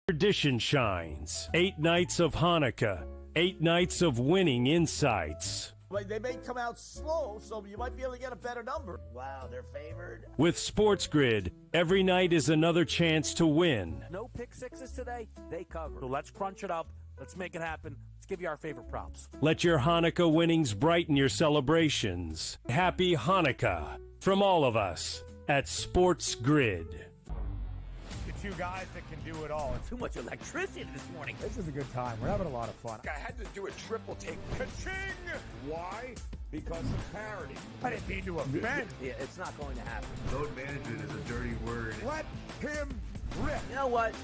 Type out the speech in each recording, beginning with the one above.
Tradition shines. 8 nights of Hanukkah. 8 nights of winning insights. They may come out slow, so you might be able to get a better number. Wow, they're favored. With SportsGrid, every night is another chance to win. No pick sixes today, they cover. So let's crunch it up. Let's make it happen. Let's give you our favorite props. Let your Hanukkah winnings brighten your celebrations. Happy Hanukkah from all of us at SportsGrid. Two guys that can do it all. Too much electricity this morning. This is a good time. We're having a lot of fun. I had to do a triple take. Ka-ching! Why? Because of parity. I didn't mean to offend. Yeah, it's not going to happen. Load management is a dirty word. Let him rip. You know what?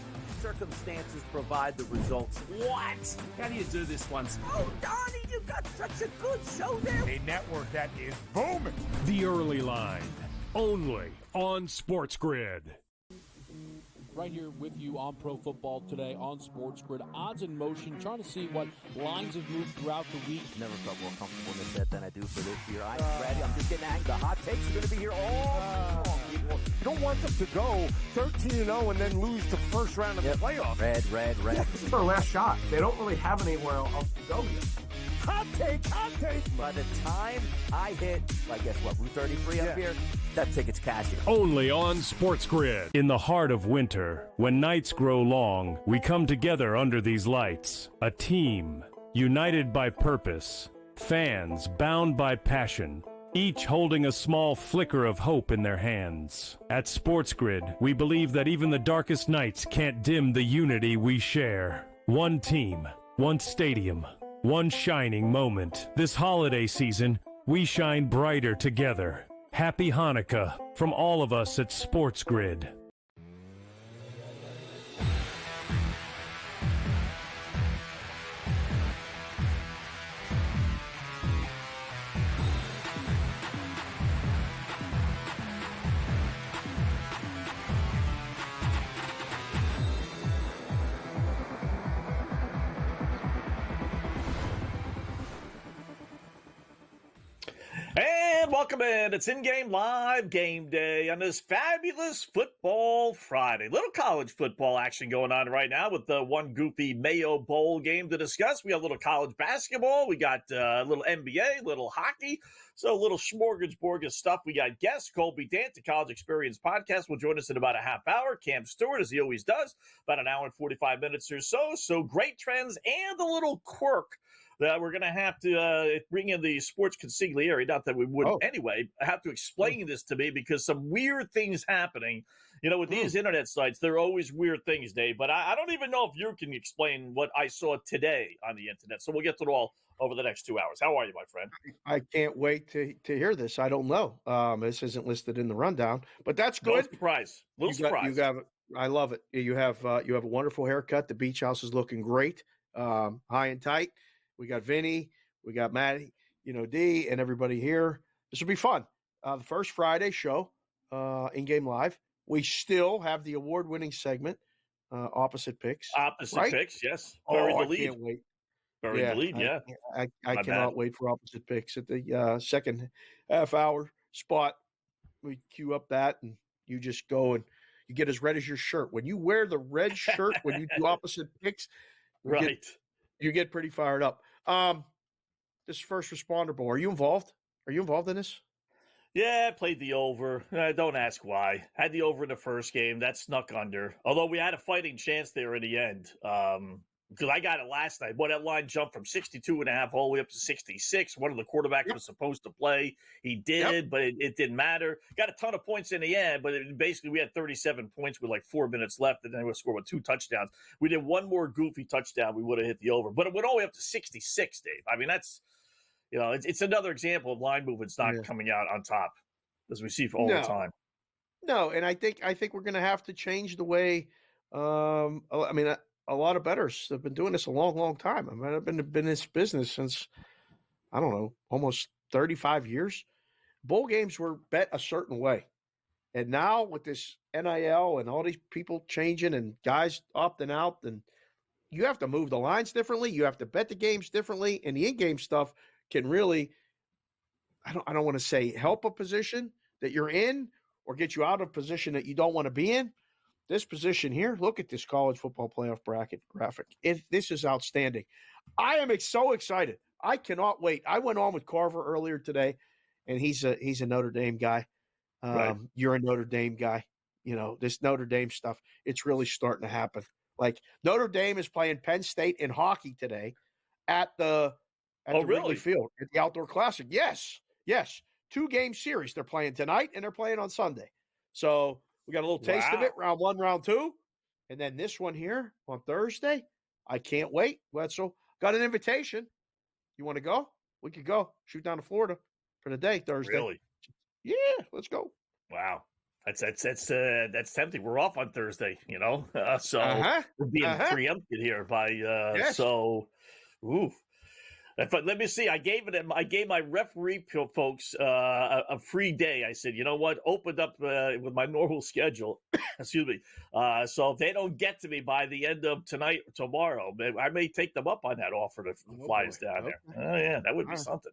Circumstances provide the results. What? How do you do this once? Oh, Donnie, you got such a good show there. A network that is booming. The Early Line, only on SportsGrid. Right here with you on Pro Football Today on SportsGrid. Odds in motion, trying to see what lines have moved throughout the week. Never felt more comfortable in this set than I do for this year. I'm ready. I'm just getting angry. The hot takes are going to be here all long, people. You don't want them to go 13-0 and then lose the first round of the playoffs. Red. This is their last shot. They don't really have anywhere else to go yet. Hot take. By the time I hit, I guess what, Route 33 up here, that ticket's cashing. Only on SportsGrid. In the heart of winter, when nights grow long, we come together under these lights. A team, united by purpose. Fans, bound by passion. Each holding a small flicker of hope in their hands. At SportsGrid, we believe that even the darkest nights can't dim the unity we share. One team, one stadium, one shining moment. This holiday season, we shine brighter together. Happy Hanukkah from all of us at SportsGrid. And welcome in. It's InGame Live Game Day on this fabulous Football Friday. Little college football action going on right now with the one goofy Mayo Bowl game to discuss. We got a little college basketball. We got a little NBA, little hockey. So a little smorgasbord of stuff. We got guests. Colby Dant, the College Experience Podcast, will join us in about a half hour. Cam Stewart, as he always does, about an hour and 45 minutes or so. So great trends and a little quirk that we're going to have to bring in the sports consigliere. Not that we wouldn't anyway. I have to explain this to me because some weird things happening. You know, with these internet sites, there are always weird things, Dave. But I don't even know if you can explain what I saw today on the internet. So we'll get to it all over the next 2 hours. How are you, my friend? I can't wait to hear this. I don't know. This isn't listed in the rundown, but that's good. No surprise. Little surprise. I love it. You have a wonderful haircut. The beach house is looking great, high and tight. We got Vinny, we got Maddie, D, and everybody here. This will be fun. The first Friday show, InGame Live. We still have the award-winning segment, Opposite Picks. Opposite Picks, yes. Bury the lead. I can't wait. Bury the lead, yeah. I cannot wait for Opposite Picks at the second half-hour spot. We queue up that, and you just go and you get as red as your shirt. When you wear the red shirt when you do Opposite Picks, you get pretty fired up. This first responder bowl, are you involved? Are you involved in this? Yeah, I played the over. Don't ask why. Had the over in the first game. That snuck under. Although we had a fighting chance there in the end. Because I got it last night. Boy, that line jumped from 62.5 all the way up to 66. One of the quarterbacks was supposed to play. He did, but it didn't matter. Got a ton of points in the end, but basically we had 37 points with like 4 minutes left, and then we scored with 2 touchdowns. We did one more goofy touchdown, we would have hit the over. But it went all the way up to 66, Dave. I mean, that's, it's another example of line movements not coming out on top, as we see all the time. No, and I think we're going to have to change the way. A lot of bettors have been doing this a long, long time. I mean, I've been in this business since, I don't know, almost 35 years. Bowl games were bet a certain way. And now with this NIL and all these people changing and guys opting out, and you have to move the lines differently. You have to bet the games differently. And the in-game stuff can really, I don't want to say help a position that you're in or get you out of a position that you don't want to be in. this position here, look at this college football playoff bracket graphic. This is outstanding. I am so excited. I cannot wait. I went on with Carver earlier today, and he's a Notre Dame guy. Right. You're a Notre Dame guy. This Notre Dame stuff, it's really starting to happen. Like Notre Dame is playing Penn State in hockey today at the really? Wrigley Field at the Outdoor Classic. Yes. 2-game series. They're playing tonight and they're playing on Sunday. So we got a little taste of it, round 1, round 2. And then this one here on Thursday. I can't wait. Wetzel, got an invitation. You want to go? We could go. Shoot down to Florida for the day, Thursday. Really? Yeah, let's go. Wow. That's tempting. We're off on Thursday, so we're being preempted here by Yes. so. Ooh. But let me see. I gave my referee folks a free day. I said, you know what? Opened up with my normal schedule. Excuse me. So if they don't get to me by the end of tonight or tomorrow, I may take them up on that offer to fly us down there. Oh yeah, that would be something.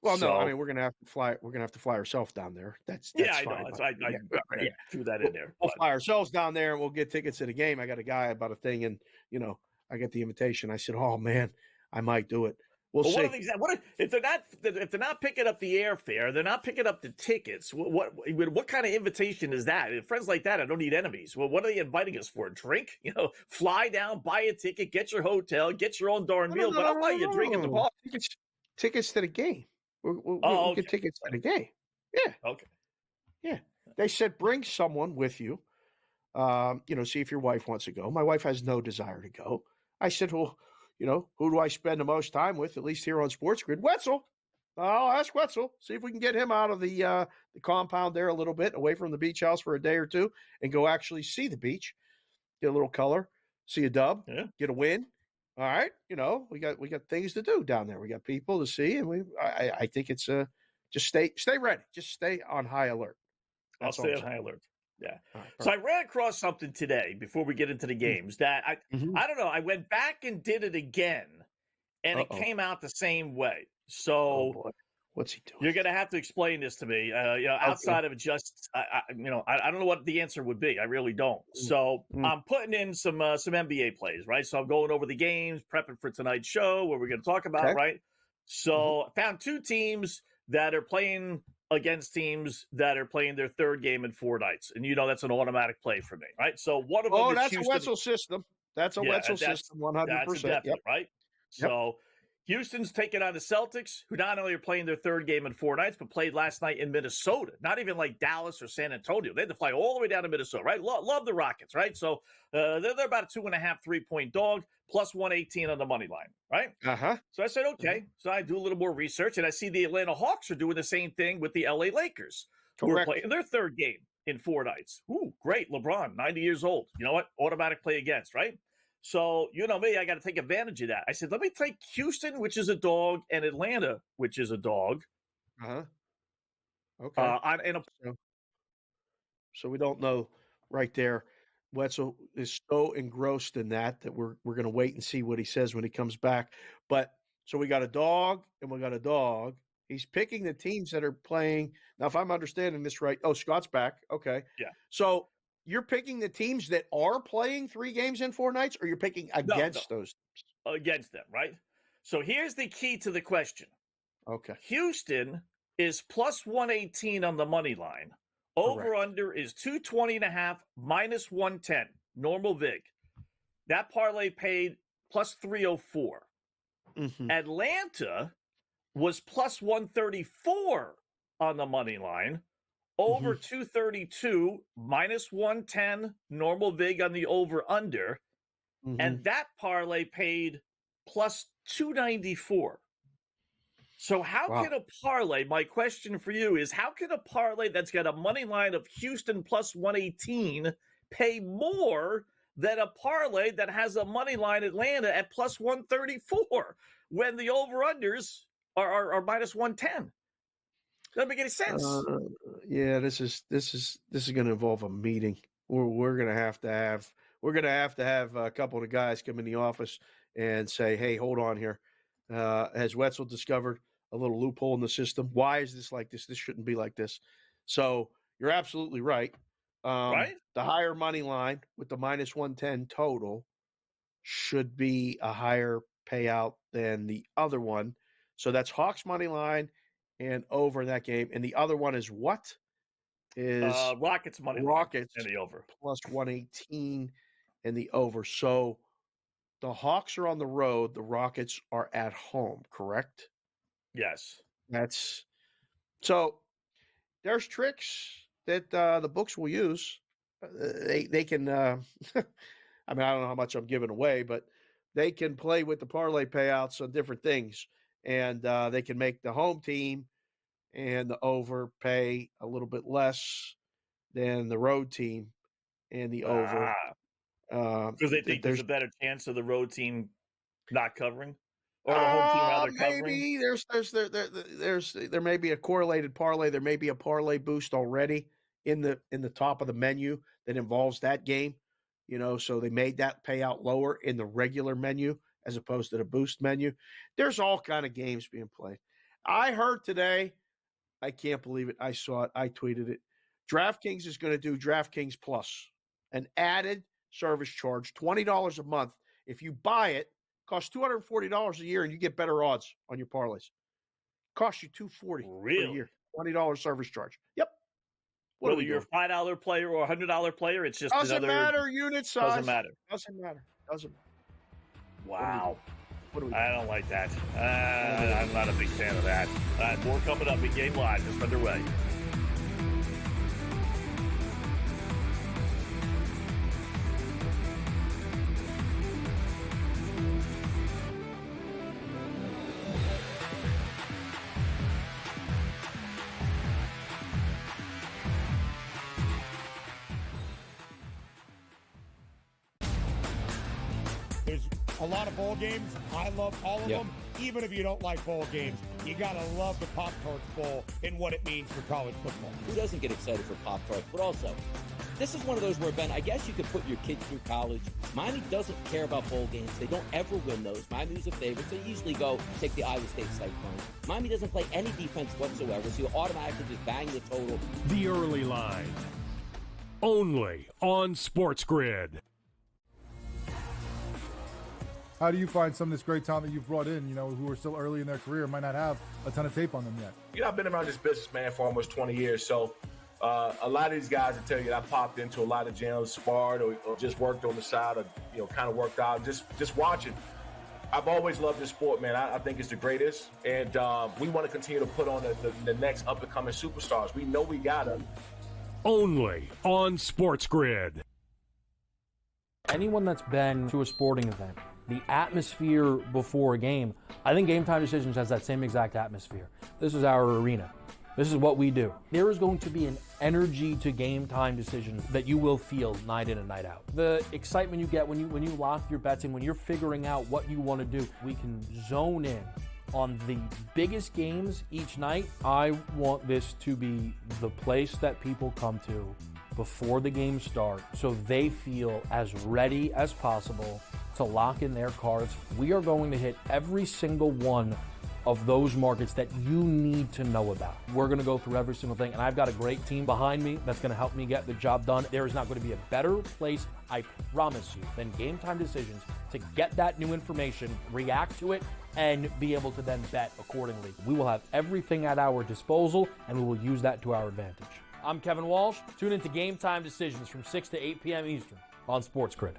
Well, no, I mean we're gonna have to fly. We're gonna have to fly ourselves down there. That's yeah, I fine. know. I threw that in there. We'll fly ourselves down there and we'll get tickets to the game. I got a guy about a thing, and I get the invitation. I said, "Oh man, I might do it." We'll see. If they're not picking up the airfare, they're not picking up the tickets. What kind of invitation is that? Friends like that, I don't need enemies. Well, what are they inviting us for? A drink? Fly down, buy a ticket, get your hotel, get your own darn meal, but I'll buy you a drink at the bar. Tickets to the game. We'll get tickets to the game. Yeah. Okay. Yeah. They said bring someone with you. See if your wife wants to go. My wife has no desire to go. I said, well, who do I spend the most time with, at least here on SportsGrid? Wetzel. I'll ask Wetzel, see if we can get him out of the compound there a little bit, away from the beach house for a day or two, and go actually see the beach, get a little color, see a dub, get a win. All right, we got things to do down there. We got people to see, and I think it's just stay ready, just stay on high alert. I'll stay on high alert. Yeah. Right, so I ran across something today before we get into the games that I don't know. I went back and did it again, and it came out the same way. So what's he doing? You're going to have to explain this to me. Outside of just, I don't know what the answer would be. I really don't. So I'm putting in some NBA plays, right? So I'm going over the games, prepping for tonight's show, what we're going to talk about, right? So I found 2 teams that are playing against teams that are playing their 3rd game in 4 nights. And that's an automatic play for me, right? So one of them is that's Houston. A Wetzel system. That's a Wetzel system, 100%. That's a definite, right? So Houston's taking on the Celtics, who not only are playing their 3rd game in 4 nights, but played last night in Minnesota. Not even like Dallas or San Antonio. They had to fly all the way down to Minnesota, right? Love the Rockets, right? So they're about a 2.5, 3-point dog, plus 118 on the money line, right? So I said, okay. So I do a little more research, and I see the Atlanta Hawks are doing the same thing with the LA Lakers, who are playing their 3rd game in 4 nights. Ooh, great. LeBron, 90 years old. You know what? Automatic play against, right? So, you know me, I got to take advantage of that. I said, let me take Houston, which is a dog, and Atlanta, which is a dog. Okay. So we don't know right there. Wetzel is so engrossed in that we're going to wait and see what he says when he comes back. But so we got a dog and we got a dog. He's picking the teams that are playing. Now, if I'm understanding this right, Scott's back. Okay. Yeah. So you're picking the teams that are playing 3 games in 4 nights, or you're picking against those teams? Against them, right? So here's the key to the question. Okay. Houston is plus 118 on the money line. Over under is 220.5 minus 110. Normal VIG. That parlay paid plus 304. Atlanta was plus 134 on the money line. Over 232 minus 110. Normal VIG on the over under. And that parlay paid plus 294. So how can a parlay, my question for you is, how can a parlay that's got a money line of Houston plus 118 pay more than a parlay that has a money line Atlanta at plus 134 when the over-unders are minus 110? Doesn't make any sense. This is going to involve a meeting. We're going to have to have a couple of the guys come in the office and say, hey, hold on here. Has Wetzel discovered a little loophole in the system? Why is this like this? This shouldn't be like this. So you're absolutely right. Right? The higher money line with the minus 110 total should be a higher payout than the other one. So that's Hawks money line and over in that game. And the other one is what? Is Rockets money line Rockets and the over. plus 118 and the over. So the Hawks are on the road. The Rockets are at home, correct? Yes. That's so there's tricks that the books will use. They can. I mean, I don't know how much I'm giving away, but they can play with the parlay payouts on different things, and they can make the home team and the over pay a little bit less than the road team and the over. Because they think there's a better chance of the road team not covering, or the home team rather covering. Maybe there may be a correlated parlay. There may be a parlay boost already in the top of the menu that involves that game. So they made that payout lower in the regular menu as opposed to the boost menu. There's all kind of games being played. I heard today, I can't believe it. I saw it. I tweeted it. DraftKings is going to do DraftKings Plus, an added service charge, $20 a month. If you buy it, costs $240 a year, and you get better odds on your parlays. Costs you $240 per year, $20 service charge. Yep. Whether you're a $5 player or a $100 player, it's just doesn't matter. Unit size doesn't matter. Doesn't matter. Wow. I don't like that. I'm not a big fan of that. All right, more coming up. InGame Live just underway. There's a lot of bowl games. I love all of them. Even if you don't like bowl games, you got to love the Pop-Tarts Bowl and what it means for college football. Who doesn't get excited for Pop-Tarts? But also, this is one of those where, Ben, I guess you could put your kids through college. Miami doesn't care about bowl games. They don't ever win those. Miami's a favorite. They usually go take the Iowa State Cyclones. Miami doesn't play any defense whatsoever, so you automatically just bang the total. The early line. Only on SportsGrid. How do you find some of this great talent that you've brought in, who are still early in their career, might not have a ton of tape on them yet? I've been around this business, man, for almost 20 years. So a lot of these guys will tell you that I popped into a lot of gyms, sparred, or just worked on the side, or, kind of worked out, just watching. I've always loved this sport, man. I think it's the greatest. And we want to continue to put on the next up-and-coming superstars. We know we got them. Only on SportsGrid. Anyone that's been to a sporting event, the atmosphere before a game, I think Game Time Decisions has that same exact atmosphere. This is our arena. This is what we do. There is going to be an energy to Game Time Decisions that you will feel night in and night out. The excitement you get when you lock your bets in, when you're figuring out what you want to do, we can zone in on the biggest games each night. I want this to be the place that people come to before the games start so they feel as ready as possible to lock in their cards. We are going to hit every single one of those markets that you need to know about. We're going to go through every single thing, and I've got a great team behind me that's going to help me get the job done. There is not going to be a better place, I promise you, than Game Time Decisions to get that new information, react to it, and be able to then bet accordingly. We will have everything at our disposal, and we will use that to our advantage. I'm Kevin Walsh. Tune into Game Time Decisions from 6 to 8 p.m. Eastern on SportsGrid.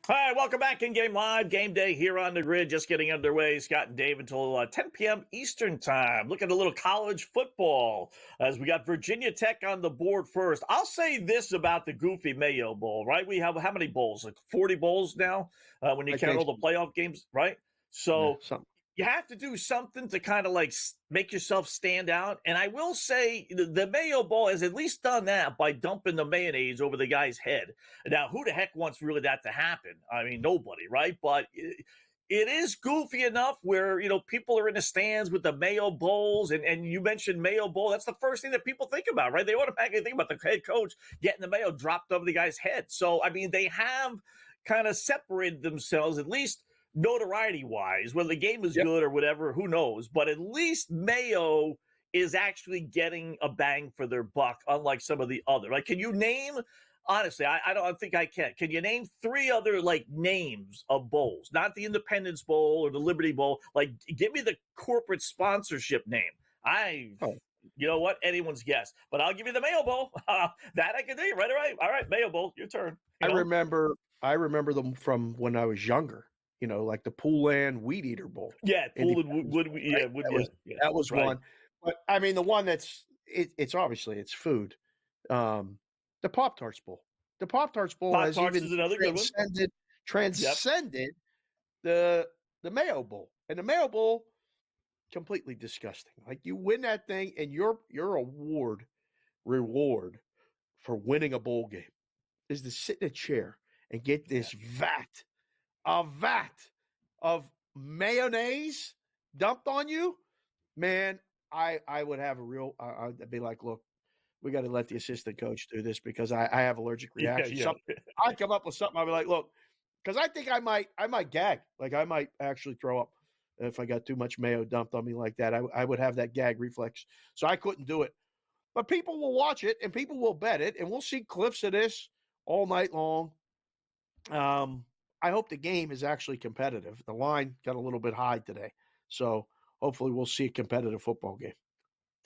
All right, welcome back. InGame Live, game day here on the grid, just getting underway. Scott and Dave until 10 p.m. Eastern time. Look at a little college football as we got Virginia Tech on the board first. I'll say this about the Goofy Mayo Bowl, right? We have how many bowls? Like 40 bowls now when you count all the playoff games, right? So you have to do something to kind of like make yourself stand out. And I will say the Mayo Bowl has at least done that by dumping the mayonnaise over the guy's head. Now, who the heck wants really that to happen? I mean, nobody, right? But it is goofy enough where, people are in the stands with the Mayo Bowls, and you mentioned Mayo Bowl. That's the first thing that people think about, right? They automatically think about the head coach getting the mayo dropped over the guy's head. So, I mean, they have kind of separated themselves, at least notoriety-wise. Whether the game is good or whatever, who knows? But at least Mayo is actually getting a bang for their buck, unlike some of the other. Like, can you name... Honestly, I don't think I can. Can you name 3 other names of bowls? Not the Independence Bowl or the Liberty Bowl. Give me the corporate sponsorship name. You know what? Anyone's guess. But I'll give you the Mayo Bowl. That I can do. Right, all right. All right, Mayo Bowl, your turn. I remember them from when I was younger. Like the Pool Land Weed Eater Bowl. Yeah, Pool and Wood. Yeah, that was right. one. But I mean, the one it's obviously it's food. The Pop-Tarts Bowl. The Pop-Tarts Bowl has even is another good one. transcended the Mayo Bowl. And the Mayo Bowl, completely disgusting. Like, you win that thing, and your reward for winning a bowl game is to sit in a chair and get this vat of mayonnaise dumped on you. Man, I would have I'd be like, look, we got to let the assistant coach do this because I have allergic reaction. Yeah. I'd come up with something. I'd be like, look, because I think I might gag. Like, I might actually throw up if I got too much mayo dumped on me like that. I would have that gag reflex. So I couldn't do it. But people will watch it and people will bet it. And we'll see clips of this all night long. I hope the game is actually competitive. The line got a little bit high today. So hopefully we'll see a competitive football game.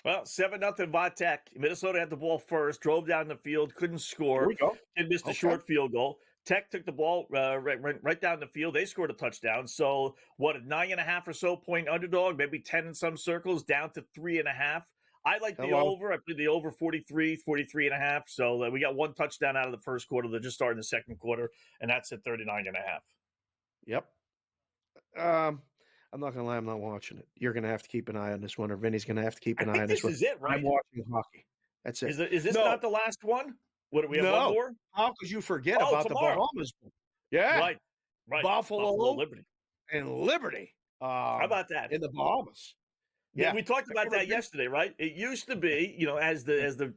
Well, 7-0 Vatech. Minnesota had the ball first, drove down the field, couldn't score. Here we go. Kid missed a short field goal. Tech took the ball right down the field. They scored a touchdown. So, a 9.5 or so point underdog, maybe 10 in some circles, down to 3.5. I like the over. I played the over 43.5. So, we got one touchdown out of the first quarter. They're just starting the second quarter, and that's at 39.5. Yep. I'm not going to lie, I'm not watching it. You're going to have to keep an eye on this one, or Vinny's going to have to keep an eye on this one. This is it, right? I'm watching hockey. That's it. Is this not the last one? What do we have? One more? How could you forget about tomorrow. the Bahamas? Yeah. Right. Buffalo, Liberty. And Liberty. How about that? In the Bahamas. Yeah. We talked about that yesterday, right? It used to be, as the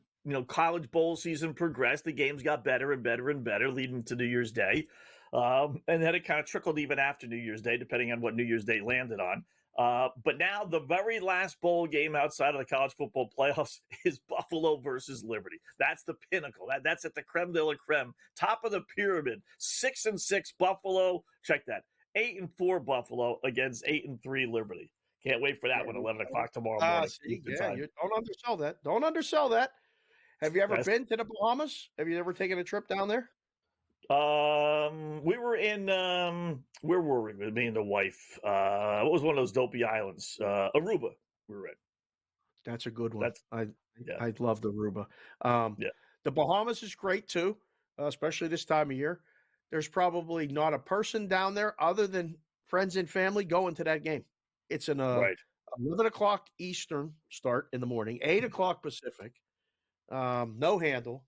college bowl season progressed, the games got better and better and better leading to New Year's Day. And then it kind of trickled even after New Year's Day, depending on what New Year's Day landed on. But now the very last bowl game outside of the college football playoffs is Buffalo versus Liberty. That's the pinnacle. That's at the creme de la creme, top of the pyramid. 6-6 Buffalo. Check that. 8-4 Buffalo against 8-3 Liberty. Can't wait for that one. 11 o'clock tomorrow morning. Don't undersell that. Don't undersell that. Have you ever been to the Bahamas? Have you ever taken a trip down there? We were in where were we with me and the wife? What was one of those dopey islands? Aruba. We were in. That's a good one. I love the Aruba. Yeah. The Bahamas is great too, especially this time of year. There's probably not a person down there other than friends and family going to that game. It's an 11 o'clock Eastern start in the morning, 8 o'clock Pacific. No handle.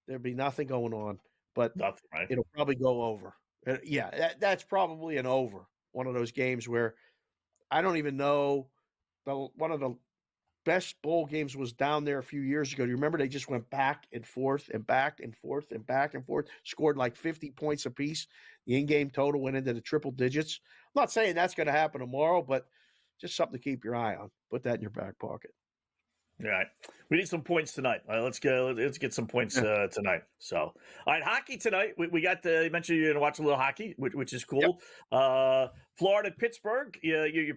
There'd be nothing going on. But it'll probably go over. That's probably an over. One of those games where I don't even know. One of the best bowl games was down there a few years ago. Do you remember they just went back and forth and back and forth and back and forth, scored like 50 points apiece. The in-game total went into the triple digits. I'm not saying that's going to happen tomorrow, but just something to keep your eye on. Put that in your back pocket. All right. We need some points tonight. Let's get some points tonight. So, all right, hockey tonight. We got you mentioned you're going to watch a little hockey, which is cool. Yep. Florida, Pittsburgh. Your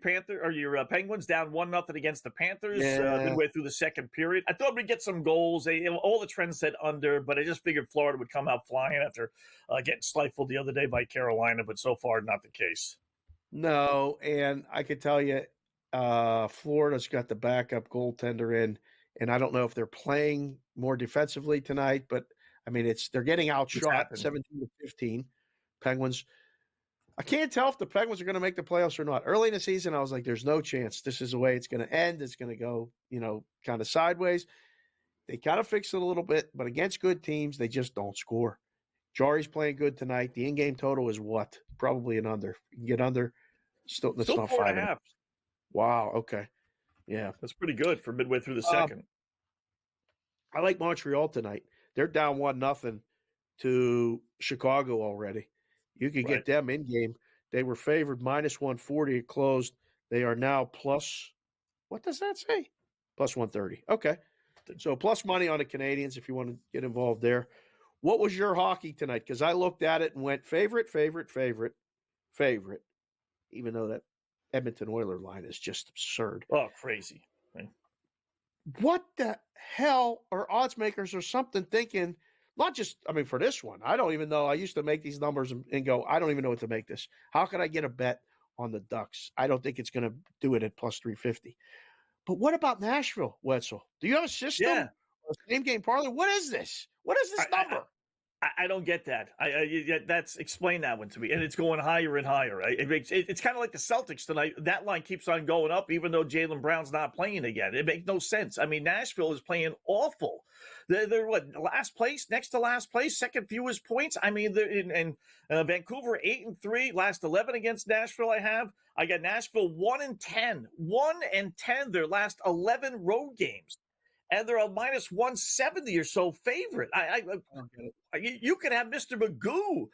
Penguins down 1-0 against the Panthers midway through the second period. I thought we'd get some goals. All the trends said under, but I just figured Florida would come out flying after getting stifled the other day by Carolina. But so far, not the case. No, and I could tell you, Florida's got the backup goaltender in, and I don't know if they're playing more defensively tonight, but I mean, they're getting outshot 17-15. Penguins. I can't tell if the Penguins are going to make the playoffs or not. Early in the season, I was like, there's no chance. This is the way it's going to end. It's going to go, kind of sideways. They kind of fixed it a little bit, but against good teams, they just don't score. Jari's playing good tonight. The in-game total is what? Probably an under. You can get under Still, that's Still not 4.5. 5.5. Wow. Okay. Yeah. That's pretty good for midway through the second. I like Montreal tonight. They're down 1-0 to Chicago already. You could get them in game. They were favored -140 at closed. They are now plus, what does that say? Plus 130. Okay. So plus money on the Canadians if you want to get involved there. What was your hockey tonight? Because I looked at it and went favorite, even though that Edmonton Oilers line is just absurd. Oh, crazy. Right? What the hell are odds makers or something thinking? Not just, I mean, for this one, I don't even know. I used to make these numbers and go, I don't even know what to make this. How could I get a bet on the Ducks? I don't think it's going to do it at plus 350. But what about Nashville, Wetzel? Do you have a system? Yeah. Or a same game parlay? What is this? What is this number? I don't get that. Explain that one to me. And it's going higher and higher. It's kind of like the Celtics tonight. That line keeps on going up, even though Jaylen Brown's not playing again. It makes no sense. I mean, Nashville is playing awful. They're what, last place, next to last place, second fewest points. I mean, Vancouver 8-3, last 11 against Nashville. I got Nashville 1-10, 1-10. Their last 11 road games. And they're a minus 170 or so favorite. You could have Mr. Magoo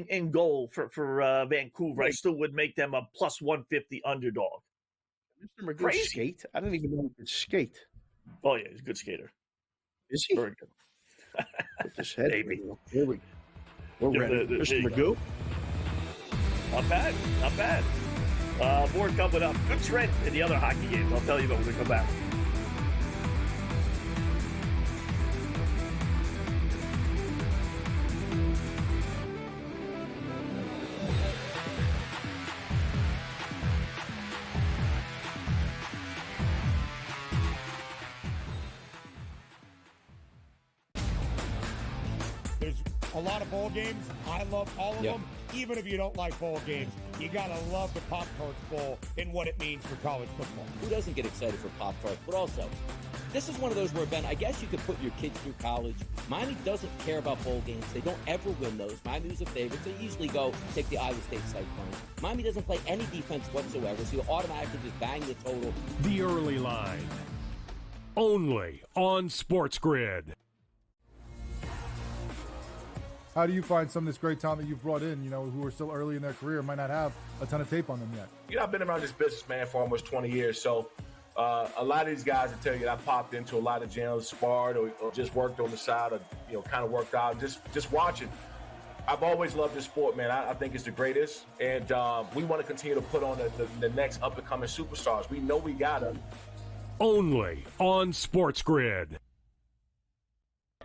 in goal for Vancouver. Right. I still would make them a plus 150 underdog. Mr. Magoo skate? I don't even know he could skate. Oh, yeah, he's a good skater. Is he? Very good. Put this head. Maybe. Here we go. We're ready. Mr. Magoo? Not bad. Not bad. More coming up. Good trend in the other hockey games. I'll tell you about when we come back. There's a lot of bowl games. I love all of them. Even if you don't like bowl games, you gotta love the Pop-Tarts Bowl and what it means for college football. Who doesn't get excited for Pop-Tarts? But also, this is one of those where, Ben, I guess you could put your kids through college. Miami doesn't care about bowl games. They don't ever win those. Miami's a favorite. They usually go take the Iowa State Cyclones. Miami doesn't play any defense whatsoever, so you automatically just bang the total. The early line. Only on SportsGrid. How do you find some of this great talent that you've brought in, who are still early in their career, might not have a ton of tape on them yet? I've been around this business, man, for almost 20 years. So a lot of these guys will tell you that I popped into a lot of gyms, sparred or just worked on the side or, kind of worked out, just watching. I've always loved this sport, man. I think it's the greatest. And we want to continue to put on the next up-and-coming superstars. We know we got them. Only on SportsGrid.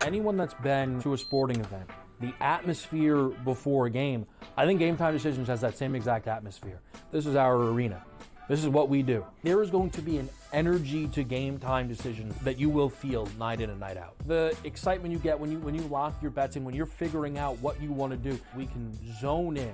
Anyone that's been to a sporting event, the atmosphere before a game, I think Game Time Decisions has that same exact atmosphere. This is our arena. This is what we do. There is going to be an energy to Game Time Decisions that you will feel night in and night out. The excitement you get when you lock your bets in, when you're figuring out what you want to do, we can zone in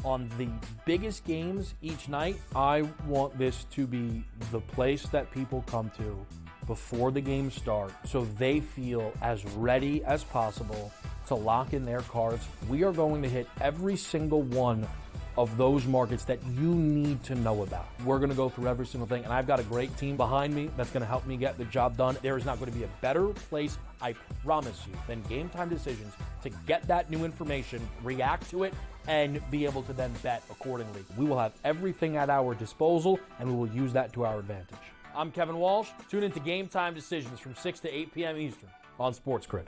on the biggest games each night. I want this to be the place that people come to before the games start so they feel as ready as possible to lock in their cards. We are going to hit every single one of those markets that you need to know about. We're going to go through every single thing, and I've got a great team behind me that's going to help me get the job done. There is not going to be a better place, I promise you, than Game Time Decisions to get that new information, react to it, and be able to then bet accordingly. We will have everything at our disposal, and we will use that to our advantage. I'm Kevin Walsh. Tune into Game Time Decisions from 6 to 8 p.m. Eastern on SportsGrid.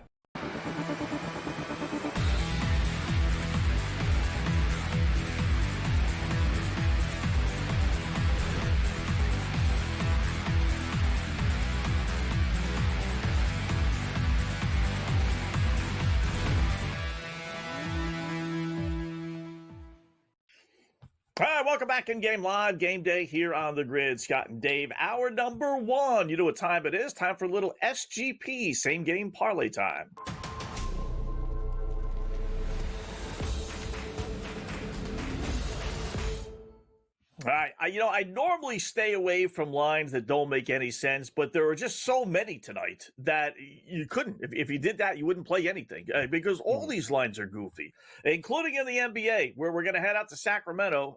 All right, welcome back in-game live game day here on the grid. Scott and Dave, hour number one. You know what time it is. Time for a little SGP, same game parlay time. All right. I normally stay away from lines that don't make any sense, but there are just so many tonight that you couldn't. If you did that, you wouldn't play anything because all these lines are goofy, including in the NBA, where we're going to head out to Sacramento.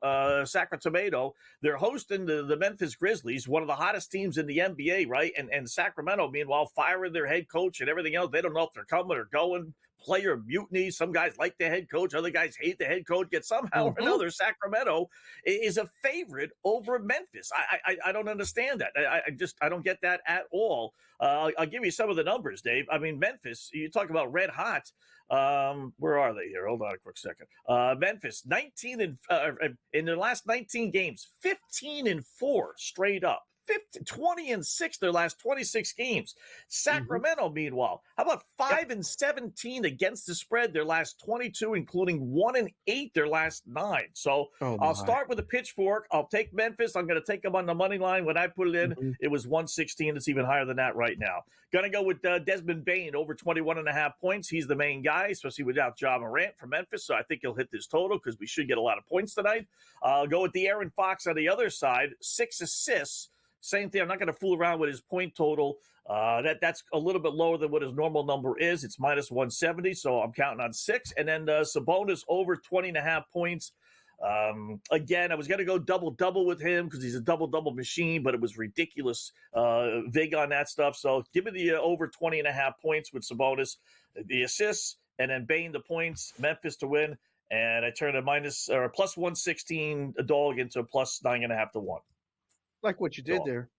They're hosting the Memphis Grizzlies, one of the hottest teams in the NBA, right? And Sacramento, meanwhile, firing their head coach and everything else. They don't know if they're coming or going. Player mutiny. Some guys like the head coach. Other guys hate the head coach. Yet somehow or another, Sacramento is a favorite over Memphis. I don't understand that. I don't get that at all. I'll give you some of the numbers, Dave. I mean, Memphis, you talk about red hot. Where are they here? Hold on a quick second. Memphis, 19 and in their last 19 games, 15-4 straight up. 20-6 their last 26 games. Sacramento, meanwhile, how about 5-17 against the spread their last 22, including 1-8 their last 9. So I'll start with a pitchfork. I'll take Memphis. I'm going to take them on the money line. When I put it in, it was 116. It's even higher than that right now. Going to go with Desmond Bain over 21.5 points. He's the main guy, especially without Ja Morant for Memphis. So I think he'll hit this total because we should get a lot of points tonight. I'll go with De'Aaron Fox on the other side, 6 assists. Same thing. I'm not going to fool around with his point total. That's a little bit lower than what his normal number is. It's minus 170, so I'm counting on 6. And then Sabonis over 20.5 points. Again, I was going to go double-double with him because he's a double-double machine, but it was ridiculous vig on that stuff. So give me the over 20.5 points with Sabonis, the assists, and then Bain the points, Memphis to win. And I turned a plus 116 a dog into a plus 9.5 to 1. Like what you did there.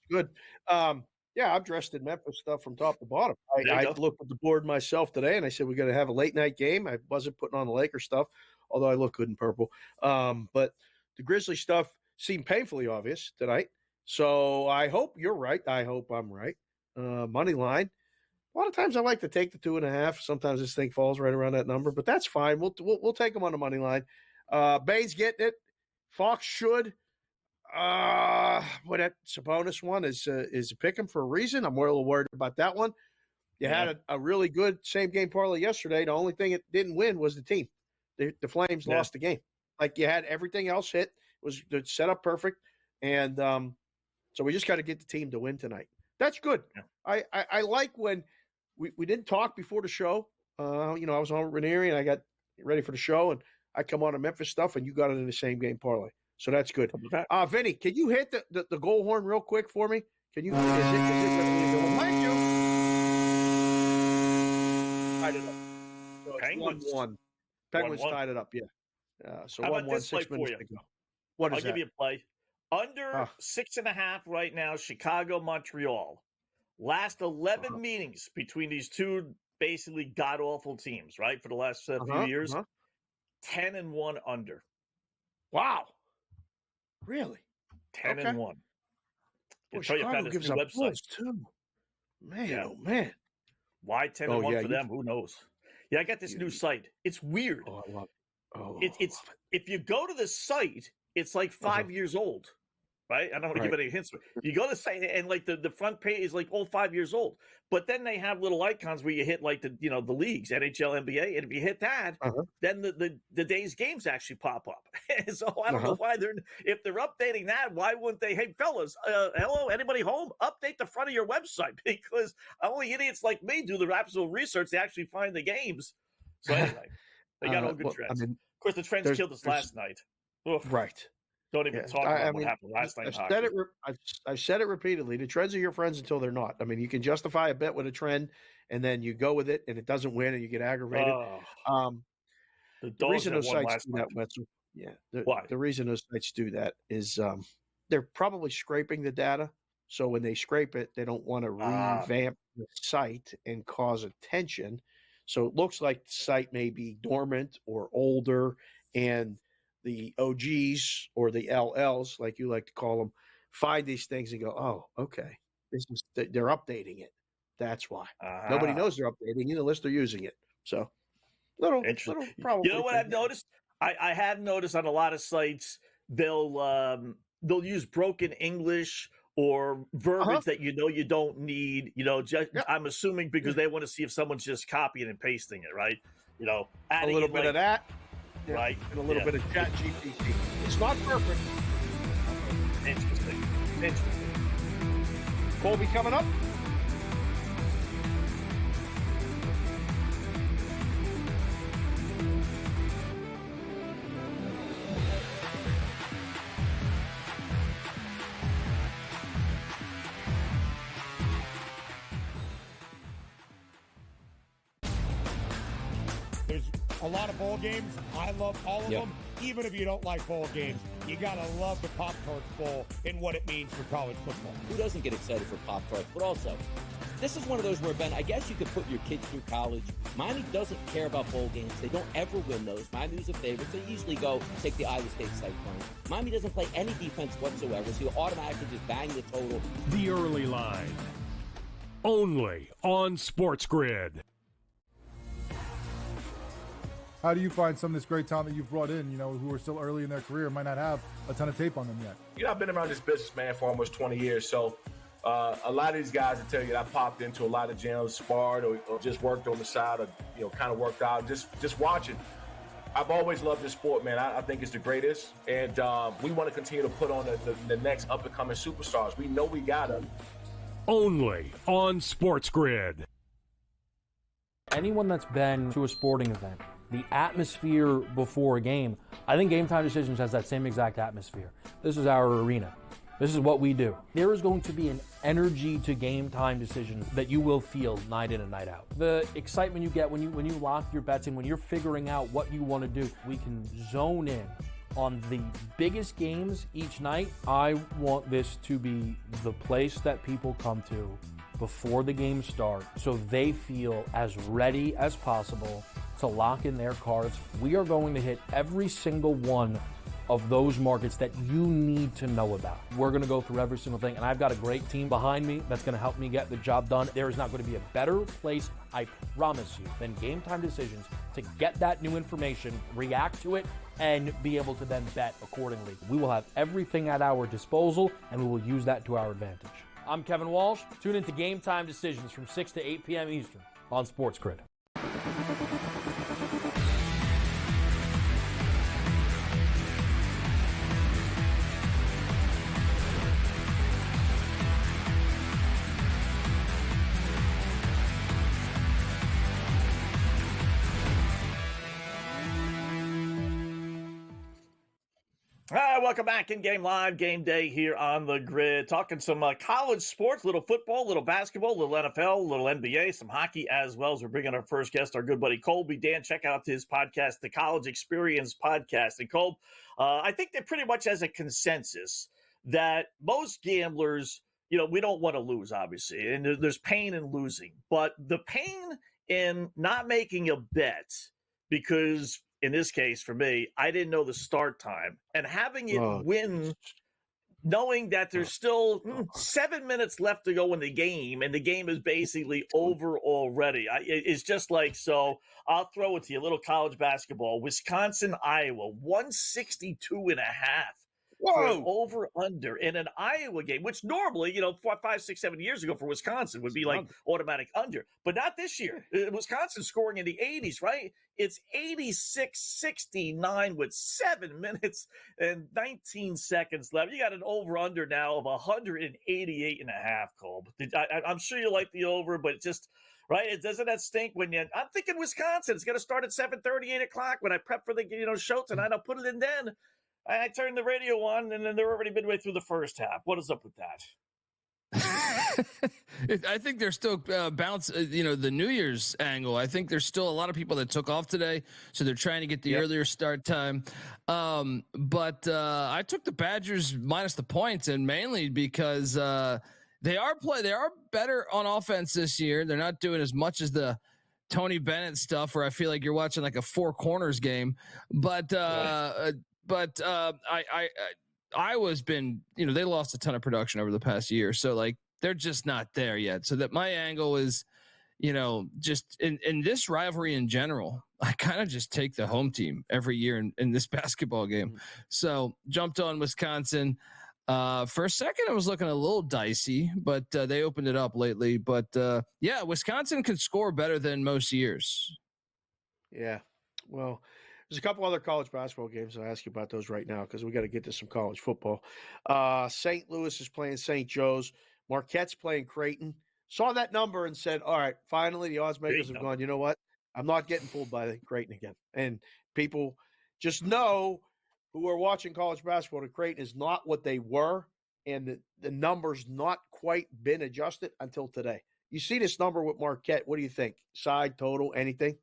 Good. Yeah, I've dressed in Memphis stuff from top to bottom. I looked at the board myself today, and I said, we're going to have a late-night game. I wasn't putting on the Lakers stuff, although I look good in purple. But the Grizzly stuff seemed painfully obvious tonight. So I hope you're right. I hope I'm right. Money line. A lot of times I like to take the 2.5. Sometimes this thing falls right around that number, but that's fine. We'll take them on the money line. Bain's getting it. Fox should. That Sabonis one is a pick 'em for a reason. I'm a little worried about that one. You had a really good same game parlay yesterday. The only thing it didn't win was the team. The Flames lost the game. Like you had everything else hit. It was set up perfect, and so we just got to get the team to win tonight. That's good. Yeah. I like when we didn't talk before the show. I was on Ranieri and I got ready for the show, and I come on to Memphis stuff, and you got it in the same game parlay. So that's good. Vinny, can you hit the goal horn real quick for me? Can you? Is it thank you. Tied it up. So Penguins 1-1. Penguins tied it up. Yeah. So 1-1, 6 minutes to go. I'll give you a play. Under 6.5 right now. Chicago, Montreal. Last 11 meetings between these two basically god awful teams, right? For the last few years, 10-1 under. Wow. Really? 10-1. Well, Chicago gives up goals too. Man, oh man. Why 10-1 for them? Who knows? Yeah, I got this new site. It's weird. Oh, I love it. It's if you go to the site, it's like 5 years old. Right? I don't want to give any hints. You go to the site and like the front page is like 5 years old. But then they have little icons where you hit like the leagues, NHL, NBA, and if you hit that, then the day's games actually pop up. So I don't know why if they're updating that, why wouldn't they? Hey fellas, hello, anybody home? Update the front of your website because only idiots like me do the absolute research to actually find the games. So anyway, they got all good trends. Of course, the trends killed us last night. Oof. Right. Don't even talk about what happened last night. I've said it repeatedly. The trends are your friends until they're not. I mean, you can justify a bet with a trend, and then you go with it, and it doesn't win, and you get aggravated. The reason those sites do that, Wetzel, the reason those sites do that is they're probably scraping the data. So when they scrape it, they don't want to revamp the site and cause attention. So it looks like the site may be dormant or older, and the OGs or the LLs, like you like to call them, find these things and go, oh, okay, they're updating it. That's why. Nobody knows they're updating it unless they're using it. So little problem. You know what I've noticed? I have noticed on a lot of sites they'll use broken English or verbiage that you don't need. I'm assuming because they want to see if someone's just copying and pasting it, right? Adding a little bit of that. Right. And a little bit of chat GPT. It's not perfect. Interesting. Colby coming up. There's a lot of bowl games. I love all of them. Even if you don't like bowl games, you got to love the Pop-Tarts Bowl and what it means for college football. Who doesn't get excited for Pop-Tarts? But also, this is one of those where, Ben, I guess you could put your kids through college. Miami doesn't care about bowl games. They don't ever win those. Miami's a favorite. They usually go take the Iowa State Cyclone. Miami doesn't play any defense whatsoever, so you automatically just bang the total. The Early Line. Only on SportsGrid. How do you find some of this great talent that you've brought in, who are still early in their career, might not have a ton of tape on them yet? I've been around this business, man, for almost 20 years. So a lot of these guys will tell you that I popped into a lot of gyms, sparred or just worked on the side or, kind of worked out, just watching. I've always loved this sport, man. I think it's the greatest. And we want to continue to put on the next up-and-coming superstars. We know we got them. Only on SportsGrid. Anyone that's been to a sporting event, the atmosphere before a game, I think Game Time Decisions has that same exact atmosphere. This is our arena. This is what we do. There is going to be an energy to Game Time Decisions that you will feel night in and night out. The excitement you get when you lock your bets in, when you're figuring out what you want to do, we can zone in on the biggest games each night. I want this to be the place that people come to before the games start so they feel as ready as possible to lock in their cards. We are going to hit every single one of those markets that you need to know about. We're going to go through every single thing, and I've got a great team behind me that's going to help me get the job done. There is not going to be a better place, I promise you, than Game Time Decisions to get that new information, react to it, and be able to then bet accordingly. We will have everything at our disposal, and we will use that to our advantage. I'm Kevin Walsh. Tune into Game Time Decisions from 6 to 8 p.m. Eastern on SportsGrid. Hi, welcome back. In-game live game day here on the grid. Talking some college sports, little football, little basketball, little NFL, little NBA, some hockey as well as we're bringing our first guest, our good buddy Colby. Dan, check out his podcast, the College Experience Podcast. And Colby, I think that pretty much has a consensus that most gamblers, we don't want to lose, obviously. And there's pain in losing. But the pain in not making a bet because – in this case, for me, I didn't know the start time. And having it win, knowing that there's still 7 minutes left to go in the game, and the game is basically over already. It's just like, so I'll throw it to you. A little college basketball. Wisconsin, Iowa, 162.5. Whoa. Over under in an Iowa game, which normally, 5, 6, 7 years ago for Wisconsin would be like automatic under, but not this year. Wisconsin scoring in the 80s, right? It's 86-69 with 7 minutes and 19 seconds left. You got an over under now of 188.5, Cole. I'm sure you like the over, but just right. Doesn't that stink when I'm thinking Wisconsin. It's going to start at 7:30, 8 o'clock when I prep for the show tonight. I'll put it in then. I turned the radio on, and then they're already midway through the first half. What is up with that? I think they're still the New Year's angle. I think there's still a lot of people that took off today, so they're trying to get the earlier start time. But I took the Badgers minus the points, and mainly because they are better on offense this year. They're not doing as much as the Tony Bennett stuff, where I feel like you're watching like a four corners game. But Iowa's been, they lost a ton of production over the past year. So like, they're just not there yet. So that my angle is, just in this rivalry in general, I kind of just take the home team every year in this basketball game. So jumped on Wisconsin. For a second, it was looking a little dicey, but they opened it up lately. But Wisconsin can score better than most years. Yeah. Well, There's a couple other college basketball games. I'll ask you about those right now because we got to get to some college football. St. Louis is playing St. Joe's. Marquette's playing Creighton. Saw that number and said, all right, finally the odds makers have gone, you know what? I'm not getting fooled by Creighton again. And people just know who are watching college basketball that Creighton is not what they were, and the number's not quite been adjusted until today. You see this number with Marquette. What do you think? Side, total, anything?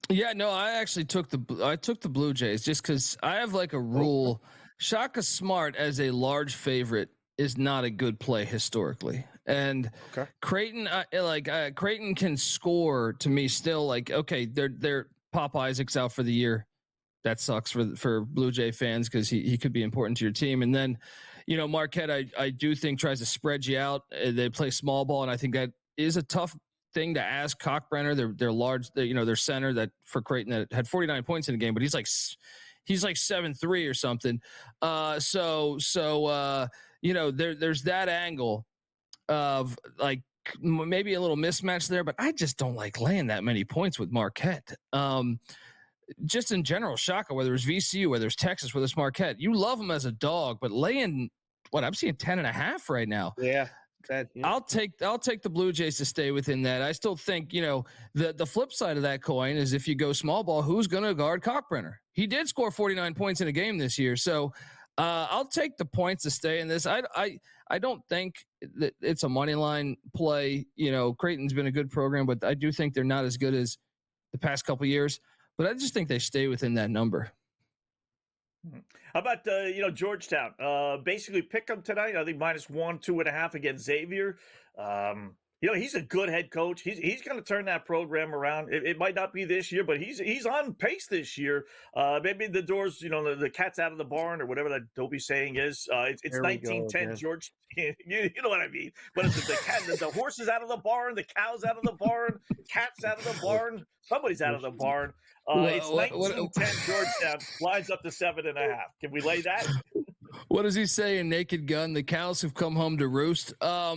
Yeah, no, I actually took the Blue Jays just because I have like a rule. Shaka Smart as a large favorite is not a good play historically, and Creighton Creighton can score to me still. Like, okay, they're Pop Isaac's out for the year. That sucks for Blue Jay fans because he could be important to your team. And then, Marquette, I do think tries to spread you out. They play small ball, and I think that is a tough thing to ask Cockbrenner. They're large. Their center that for Creighton that had 49 points in the game, but he's like 7'3" or something. There's that angle of like maybe a little mismatch there, but I just don't like laying that many points with Marquette. Just in general, Shaka, whether it's VCU, whether it's Texas, whether it's Marquette, you love them as a dog, but laying I'm seeing 10.5 right now. Yeah. I'll take the Blue Jays to stay within that. I still think, the flip side of that coin is if you go small ball, who's going to guard Cockbrenner? He did score 49 points in a game this year. So I'll take the points to stay in this. I don't think that it's a money line play. Creighton's been a good program, but I do think they're not as good as the past couple of years. But I just think they stay within that number. How about Georgetown? Basically pick them tonight. I think -1, 2.5 against Xavier. He's a good head coach. He's going to turn that program around. It might not be this year, but he's on pace this year. Maybe the doors, the cat's out of the barn or whatever that dopey saying is. It's 1910 George. You know what I mean? But it's the horse is out of the barn, the cow's out of the barn, cat's out of the barn, somebody's out of the barn. It's 1910 Georgetown lines up to 7.5. Can we lay that? What does he say in Naked Gun? The cows have come home to roost. I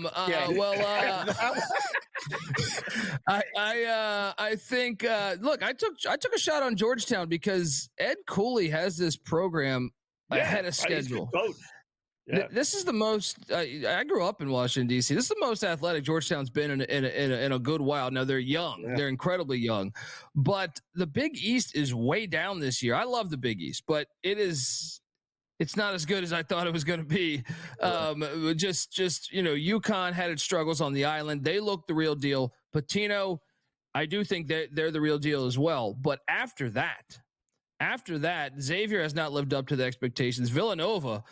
think. Look, I took a shot on Georgetown because Ed Cooley has this program ahead of schedule. Yeah. This is the most. I grew up in Washington D.C. This is the most athletic Georgetown's been in a good while. Now they're young. Yeah. They're incredibly young, but the Big East is way down this year. I love the Big East, but it's not as good as I thought it was going to be. UConn had its struggles on the island. They look the real deal. Patino, I do think that they're the real deal as well. But after that, Xavier has not lived up to the expectations. Villanova,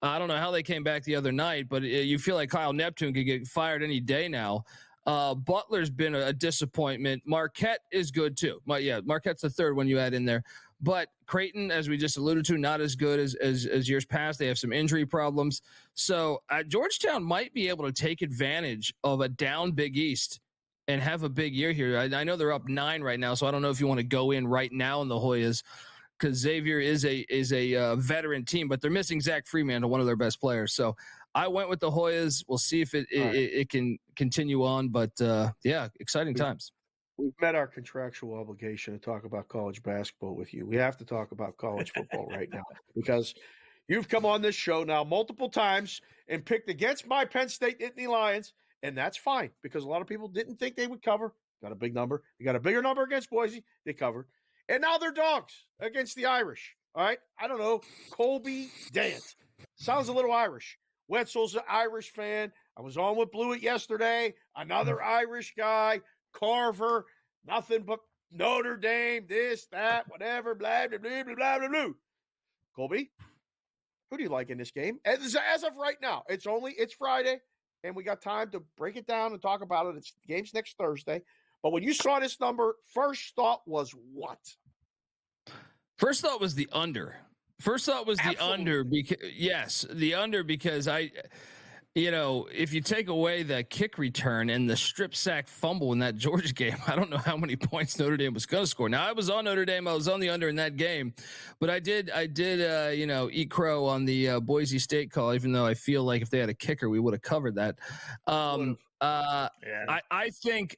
I don't know how they came back the other night, but you feel like Kyle Neptune could get fired any day now. Butler's been a disappointment. Marquette is good too. Marquette's the third one you add in there. But Creighton, as we just alluded to, not as good as years past. They have some injury problems. So Georgetown might be able to take advantage of a down Big East and have a big year here. I know they're up 9 right now, so I don't know if you want to go in right now in the Hoyas because Xavier is a veteran team, but they're missing Zach Freeman, one of their best players. So I went with the Hoyas. We'll see if it can continue on. But, exciting times. We've met our contractual obligation to talk about college basketball with you. We have to talk about college football right now because you've come on this show now multiple times and picked against my Penn State Nittany Lions, and that's fine because a lot of people didn't think they would cover. Got a big number. You got a bigger number against Boise. They covered. And now they're dogs against the Irish. All right? I don't know. Colby Dant. Sounds a little Irish. Wetzel's an Irish fan. I was on with Blewett yesterday. Another Irish guy. Carver, nothing but Notre Dame, this, that, whatever, blah, blah, blah, blah, blah, blah, blah. Colby, who do you like in this game? As of right now, it's Friday, and we got time to break it down and talk about it. It's the game's next Thursday. But when you saw this number, first thought was what? First thought was the under. The under because if you take away that kick return and the strip sack fumble in that Georgia game, I don't know how many points Notre Dame was going to score. Now I was on Notre Dame. I was on the under in that game, but I did eat crow on the Boise State call, even though I feel like if they had a kicker, we would have covered that. I think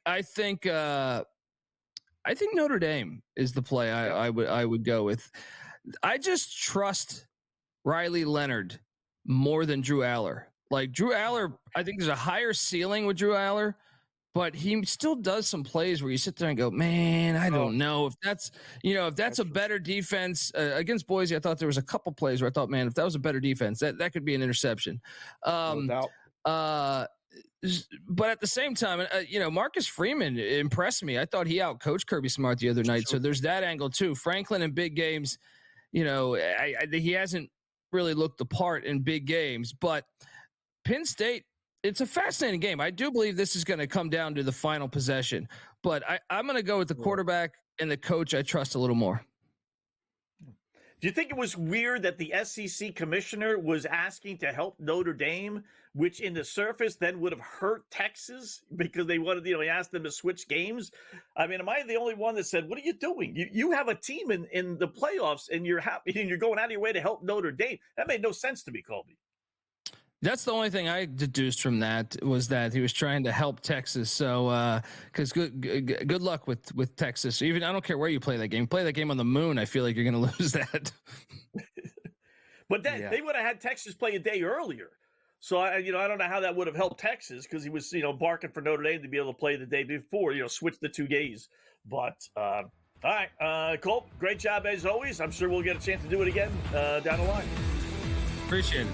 I think Notre Dame is the play I would go with. I just trust Riley Leonard more than Drew Aller. Like Drew Aller, I think there's a higher ceiling with Drew Aller, but he still does some plays where you sit there and go, man, I don't know if that's a better defense against Boise. I thought there was a couple plays where I thought, man, if that was a better defense, that could be an interception. No doubt. But at the same time, Marcus Freeman impressed me. I thought he outcoached Kirby Smart the other night. So there's that angle too. Franklin in big games, he hasn't really looked the part in big games, but Penn State, it's a fascinating game. I do believe this is going to come down to the final possession, but I'm going to go with the quarterback and the coach I trust a little more. Do you think it was weird that the SEC commissioner was asking to help Notre Dame, which in the surface then would have hurt Texas because they wanted, he asked them to switch games? I mean, am I the only one that said, what are you doing? You have a team in the playoffs and you're happy and you're going out of your way to help Notre Dame. That made no sense to me, Colby. That's the only thing I deduced from that was that he was trying to help Texas. So, because good luck with Texas. Even I don't care where you play that game. Play that game on the moon. I feel like you're going to lose that. But they would have had Texas play a day earlier. So I don't know how that would have helped Texas because he was barking for Notre Dame to be able to play the day before. Switch the 2 days. But all right, Colt, great job as always. I'm sure we'll get a chance to do it again down the line. Appreciate it.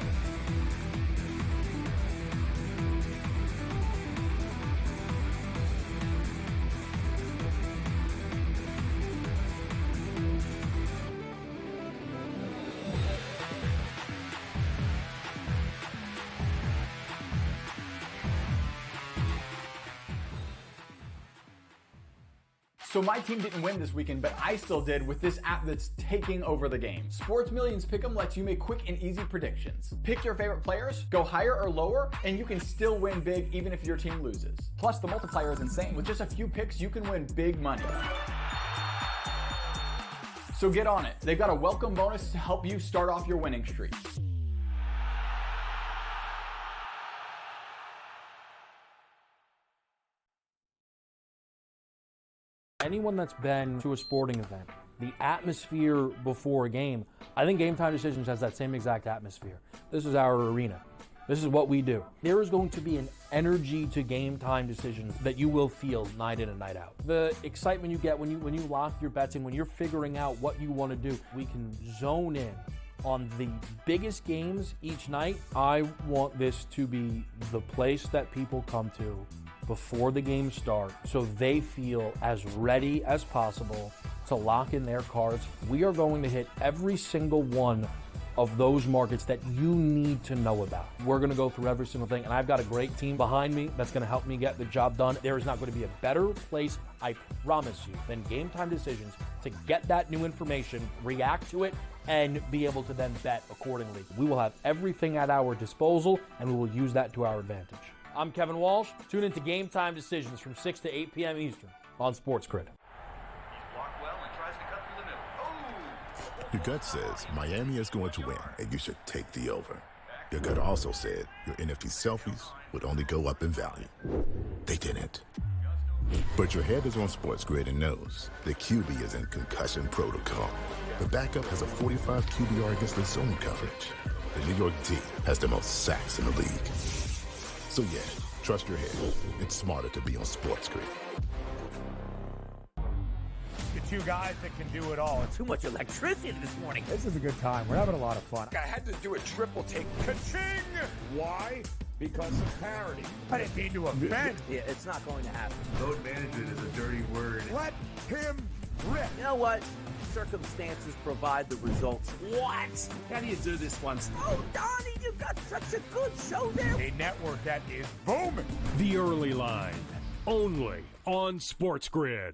So my team didn't win this weekend, but I still did with this app that's taking over the game. Sports Millions Pick'em lets you make quick and easy predictions. Pick your favorite players, go higher or lower, and you can still win big even if your team loses. Plus, the multiplier is insane. With just a few picks, you can win big money. So get on it. They've got a welcome bonus to help you start off your winning streak. Anyone that's been to a sporting event, the atmosphere before a game, I think Game Time Decisions has that same exact atmosphere. This is our arena. This is what we do. There is going to be an energy to Game Time Decisions that you will feel night in and night out. The excitement you get when you lock your bets in, when you're figuring out what you want to do, we can zone in on the biggest games each night. I want this to be the place that people come to before the games start so they feel as ready as possible to lock in their cards. We are going to hit every single one of those markets that you need to know about. We're going to go through every single thing, and I've got a great team behind me that's going to help me get the job done. There is not going to be a better place, I promise you, than Game Time Decisions to get that new information, react to it, and be able to then bet accordingly. We will have everything at our disposal, and we will use that to our advantage. I'm Kevin Walsh. Tune into Game Time Decisions from 6 to 8 p.m. Eastern on SportsGrid. Your gut says Miami is going to win, and you should take the over. Your gut also said your NFT selfies would only go up in value. They didn't. But your head is on SportsGrid and knows the QB is in concussion protocol. The backup has a 45 QBR against the zone coverage. The New York D has the most sacks in the league. So yeah, trust your head. It's smarter to be on SportsGrid. The two guys that can do it all. Too much electricity this morning. This is a good time. We're having a lot of fun. I had to do a triple take. Ka-ching! Why? Because of parity. I didn't mean to offend. Yeah, it's not going to happen. Load management is a dirty word. Let him rip. You know what? Circumstances provide the results. What? How do you do this once? Oh, Donnie, you've got such a good show there. A network that is booming. The Early Line, only on SportsGrid.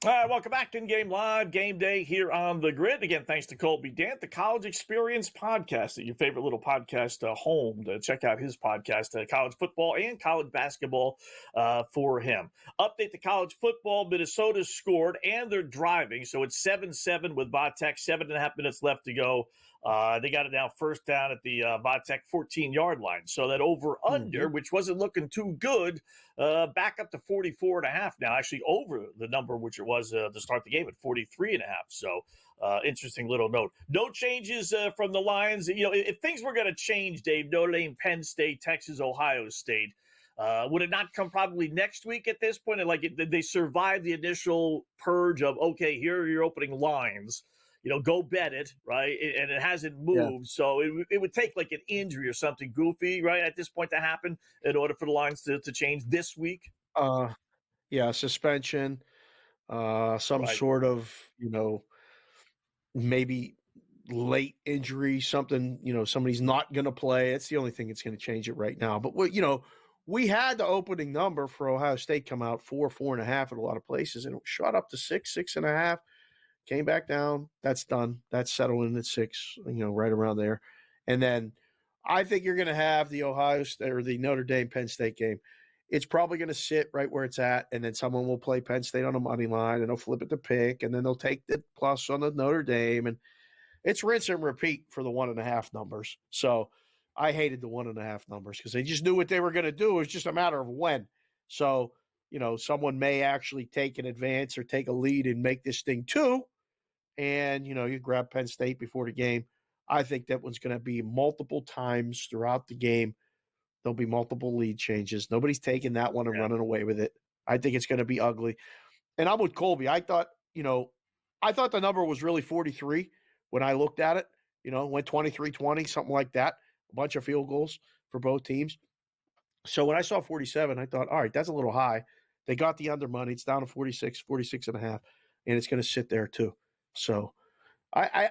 All right, welcome back to InGame Live Game Day here on the Grid. Again, thanks to Colby Dant, the College Experience podcast, your favorite little podcast home. To check out his podcast, college football and college basketball for him. Update to college football. Minnesota scored, and they're driving. So it's 7-7 with Vatek, 7.5 minutes left to go. They got it now first down at the Vatek 14-yard line. So that over-under, which wasn't looking too good, back up to 44.5 now, actually over the number which it was to start the game at 43.5. So interesting little note. No changes from the Lions. If things were going to change, Dave, Notre Dame, Penn State, Texas, Ohio State, would it not come probably next week at this point? And they survived the initial purge of, okay, here are your opening lines. Go bet it, right? And it hasn't moved. Yeah. So it would take like an injury or something goofy, right, at this point to happen in order for the lines to change this week. Suspension, some sort of, maybe late injury, something, somebody's not going to play. It's the only thing that's going to change it right now. But, we had the opening number for Ohio State come out 4.5 at a lot of places, and it shot up to 6.5. Came back down. That's done. That's settled in at 6, right around there. And then I think you're going to have the Ohio State or the Notre Dame Penn State game. It's probably going to sit right where it's at, and then someone will play Penn State on the money line, and they'll flip it to pick, and then they'll take the plus on the Notre Dame, and it's rinse and repeat for the 1.5 numbers. So I hated the 1.5 numbers because they just knew what they were going to do. It was just a matter of when. So, someone may actually take an advance or take a lead and make this thing 2. And, you grab Penn State before the game. I think that one's going to be multiple times throughout the game. There'll be multiple lead changes. Nobody's taking that one and running away with it. I think it's going to be ugly. And I'm with Colby. I thought the number was really 43 when I looked at it. Went 23-20, something like that. A bunch of field goals for both teams. So when I saw 47, I thought, all right, that's a little high. They got the under money. It's down to 46.5, and it's going to sit there too. So, I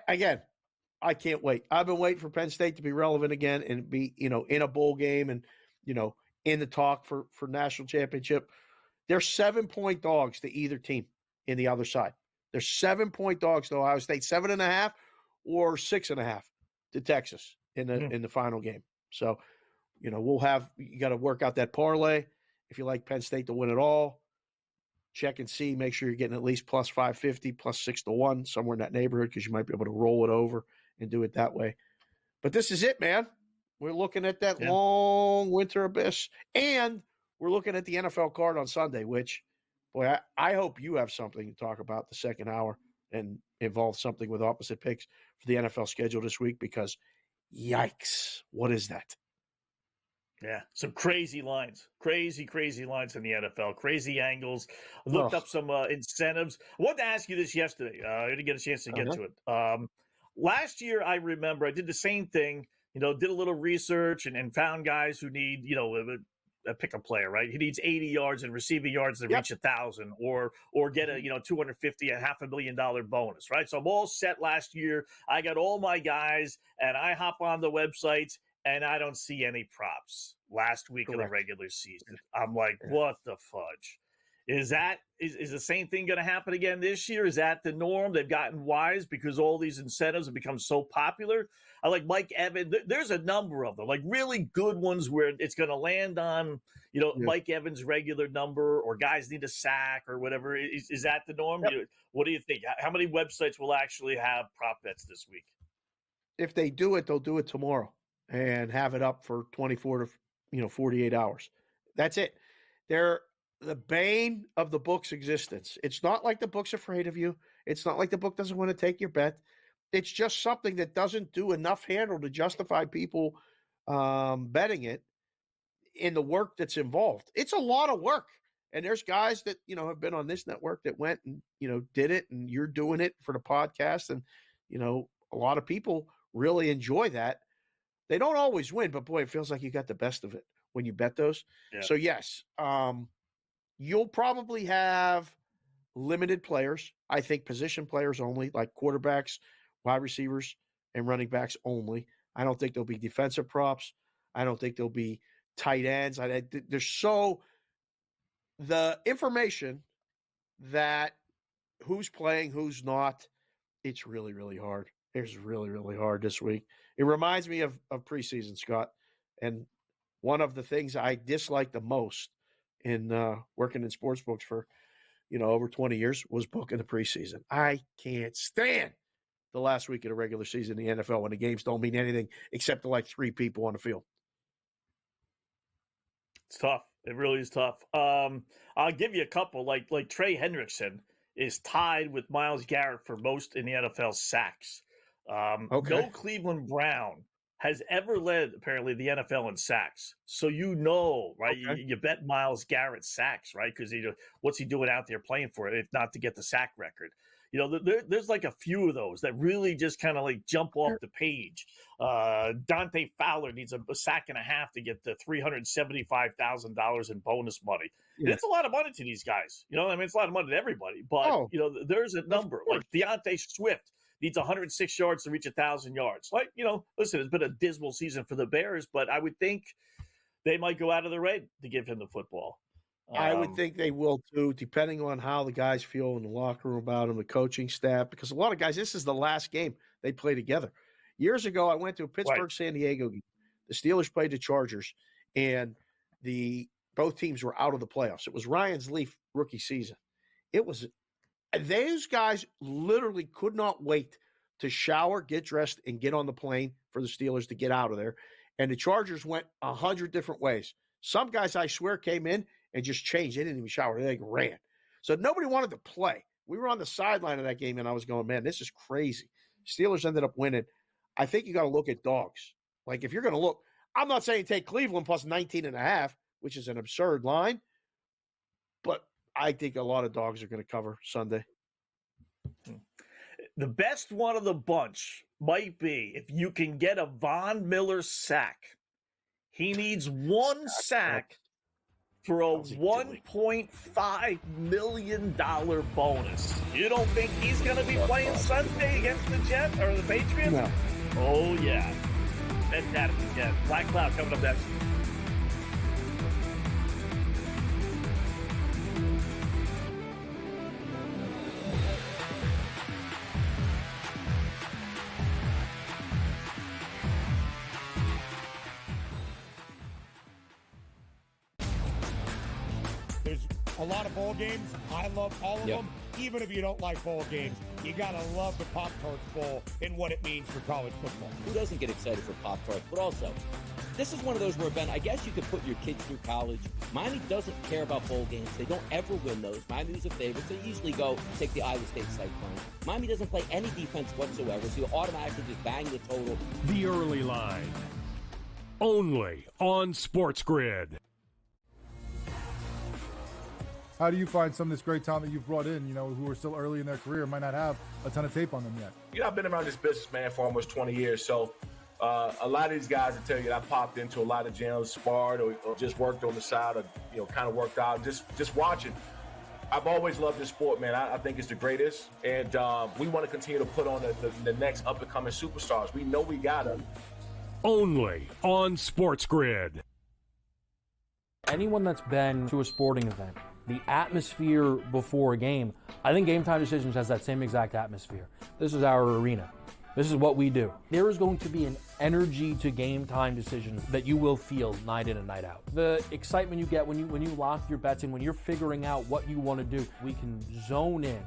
can't wait. I've been waiting for Penn State to be relevant again and be, in a bowl game and, in the talk for national championship. They're 7-point dogs to either team in the other side. They're 7-point dogs to Ohio State, 7.5 or 6.5 to Texas in the final game. So, you got to work out that parlay. If you like Penn State to win it all, check and see. Make sure you're getting at least plus 550, plus 6-1, somewhere in that neighborhood, because you might be able to roll it over and do it that way. But this is it, man. We're looking at that long winter abyss, and we're looking at the NFL card on Sunday, which, boy, I hope you have something to talk about the second hour and involve something with opposite picks for the NFL schedule this week, because yikes, what is that? Yeah, some crazy lines, crazy lines in the NFL, crazy angles. Looked up some incentives. I wanted to ask you this yesterday. I didn't get a chance to get to it. Last year, I remember I did the same thing, did a little research and found guys who need, pick a player, right? He needs 80 yards and receiving yards to reach 1,000 or get a, $250, $500,000 bonus, right? So I'm all set last year. I got all my guys, and I hop on the websites, and I don't see any props last week of the regular season. I'm like, what the fudge? Is the same thing going to happen again this year? Is that the norm? They've gotten wise because all these incentives have become so popular. I like Mike Evans. There's a number of them, like really good ones where it's going to land on, Mike Evans' regular number, or guys need a sack or whatever. Is that the norm? Yep. What do you think? How many websites will actually have prop bets this week? If they do it, they'll do it tomorrow and have it up for 24 to 48 hours. That's it. They're the bane of the book's existence. It's not like the book's afraid of you. It's not like the book doesn't want to take your bet. It's just something that doesn't do enough handle to justify people betting it in the work that's involved. It's a lot of work. And there's guys that, have been on this network that went and, did it, and you're doing it for the podcast. And, a lot of people really enjoy that. They don't always win, but boy, it feels like you got the best of it when you bet those. Yeah. So yes, you'll probably have limited players. I think position players only, like quarterbacks, wide receivers, and running backs only. I don't think there'll be defensive props. I don't think there'll be tight ends. The information that who's playing, who's not, it's really, really hard. It's really, really hard this week. It reminds me of preseason, Scott. And one of the things I dislike the most in working in sports books for, over 20 years was booking the preseason. I can't stand the last week of the regular season in the NFL when the games don't mean anything except to like 3 people on the field. It's tough. It really is tough. I'll give you a couple. Like Trey Hendrickson is tied with Myles Garrett for most in the NFL sacks. No Cleveland Brown has ever led, apparently, the NFL in sacks. So right? Okay. You bet Myles Garrett sacks, right? Because what's he doing out there playing for it if not to get the sack record? There's like a few of those that really just kind of like jump off the page. Dante Fowler needs a sack and a half to get the $375,000 in bonus money. Yeah. It's a lot of money to these guys. It's a lot of money to everybody. But, there's a number. Like Deontay Swift needs 106 yards to reach 1,000 yards. Like, listen, it's been a dismal season for the Bears, but I would think they might go out of their way to give him the football. I would think they will too, depending on how the guys feel in the locker room about him, the coaching staff, because a lot of guys, this is the last game they play together. Years ago, I went to a Pittsburgh-San Diego game. The Steelers played the Chargers, and both teams were out of the playoffs. It was Ryan's Leaf rookie season. Those guys literally could not wait to shower, get dressed, and get on the plane for the Steelers to get out of there. And the Chargers went 100 different ways. Some guys, I swear, came in and just changed. They didn't even shower. They ran. So nobody wanted to play. We were on the sideline of that game, and I was going, man, this is crazy. Steelers ended up winning. I think you got to look at dogs. Like, if you're going to look, I'm not saying take Cleveland plus 19.5, which is an absurd line, but I think a lot of dogs are going to cover Sunday. The best one of the bunch might be if you can get a Von Miller sack. He needs one sack for a $1.5 million bonus. You don't think he's going to be playing Sunday against the Jets or the Patriots? No. Oh, yeah. Bet that again. Black Cloud coming up next. There's a lot of bowl games. I love all of them. Even if you don't like bowl games, you got to love the Pop-Tarts Bowl and what it means for college football. Who doesn't get excited for Pop-Tarts? But also, this is one of those where, Ben, I guess you could put your kids through college. Miami doesn't care about bowl games. They don't ever win those. Miami's a favorite. They usually go take the Iowa State Cyclones. Miami doesn't play any defense whatsoever, so you automatically just bang the total. The Early Line. Only on SportsGrid. How do you find some of this great talent that you've brought in, who are still early in their career, might not have a ton of tape on them yet? I've been around this business, man, for almost 20 years. So a lot of these guys will tell you that I popped into a lot of gyms, sparred or just worked on the side or, kind of worked out, just watching. I've always loved this sport, man. I think it's the greatest. And we want to continue to put on the next up-and-coming superstars. We know we got them. Only on SportsGrid. Anyone that's been to a sporting event, the atmosphere before a game, I think Game Time Decisions has that same exact atmosphere. This is our arena. This is what we do. There is going to be an energy to Game Time Decisions that you will feel night in and night out. The excitement you get when you lock your bets in, when you're figuring out what you want to do, we can zone in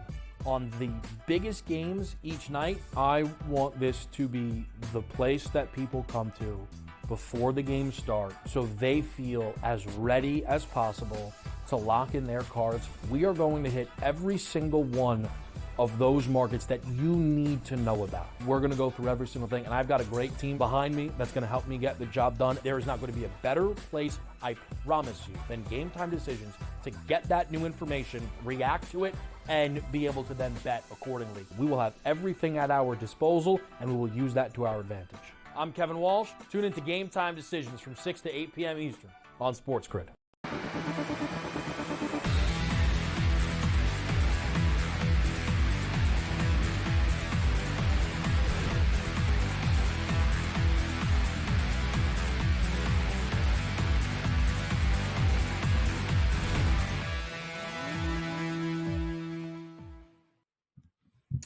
on the biggest games each night. I want this to be the place that people come to before the games start so they feel as ready as possible to lock in their cards. We are going to hit every single one of those markets that you need to know about. We're going to go through every single thing, and I've got a great team behind me that's going to help me get the job done. There is not going to be a better place, I promise you, than Game Time Decisions to get that new information, react to it, and be able to then bet accordingly. We will have everything at our disposal, and we will use that to our advantage. I'm Kevin Walsh. Tune into Game Time Decisions from 6 to 8 p.m. Eastern on SportsGrid.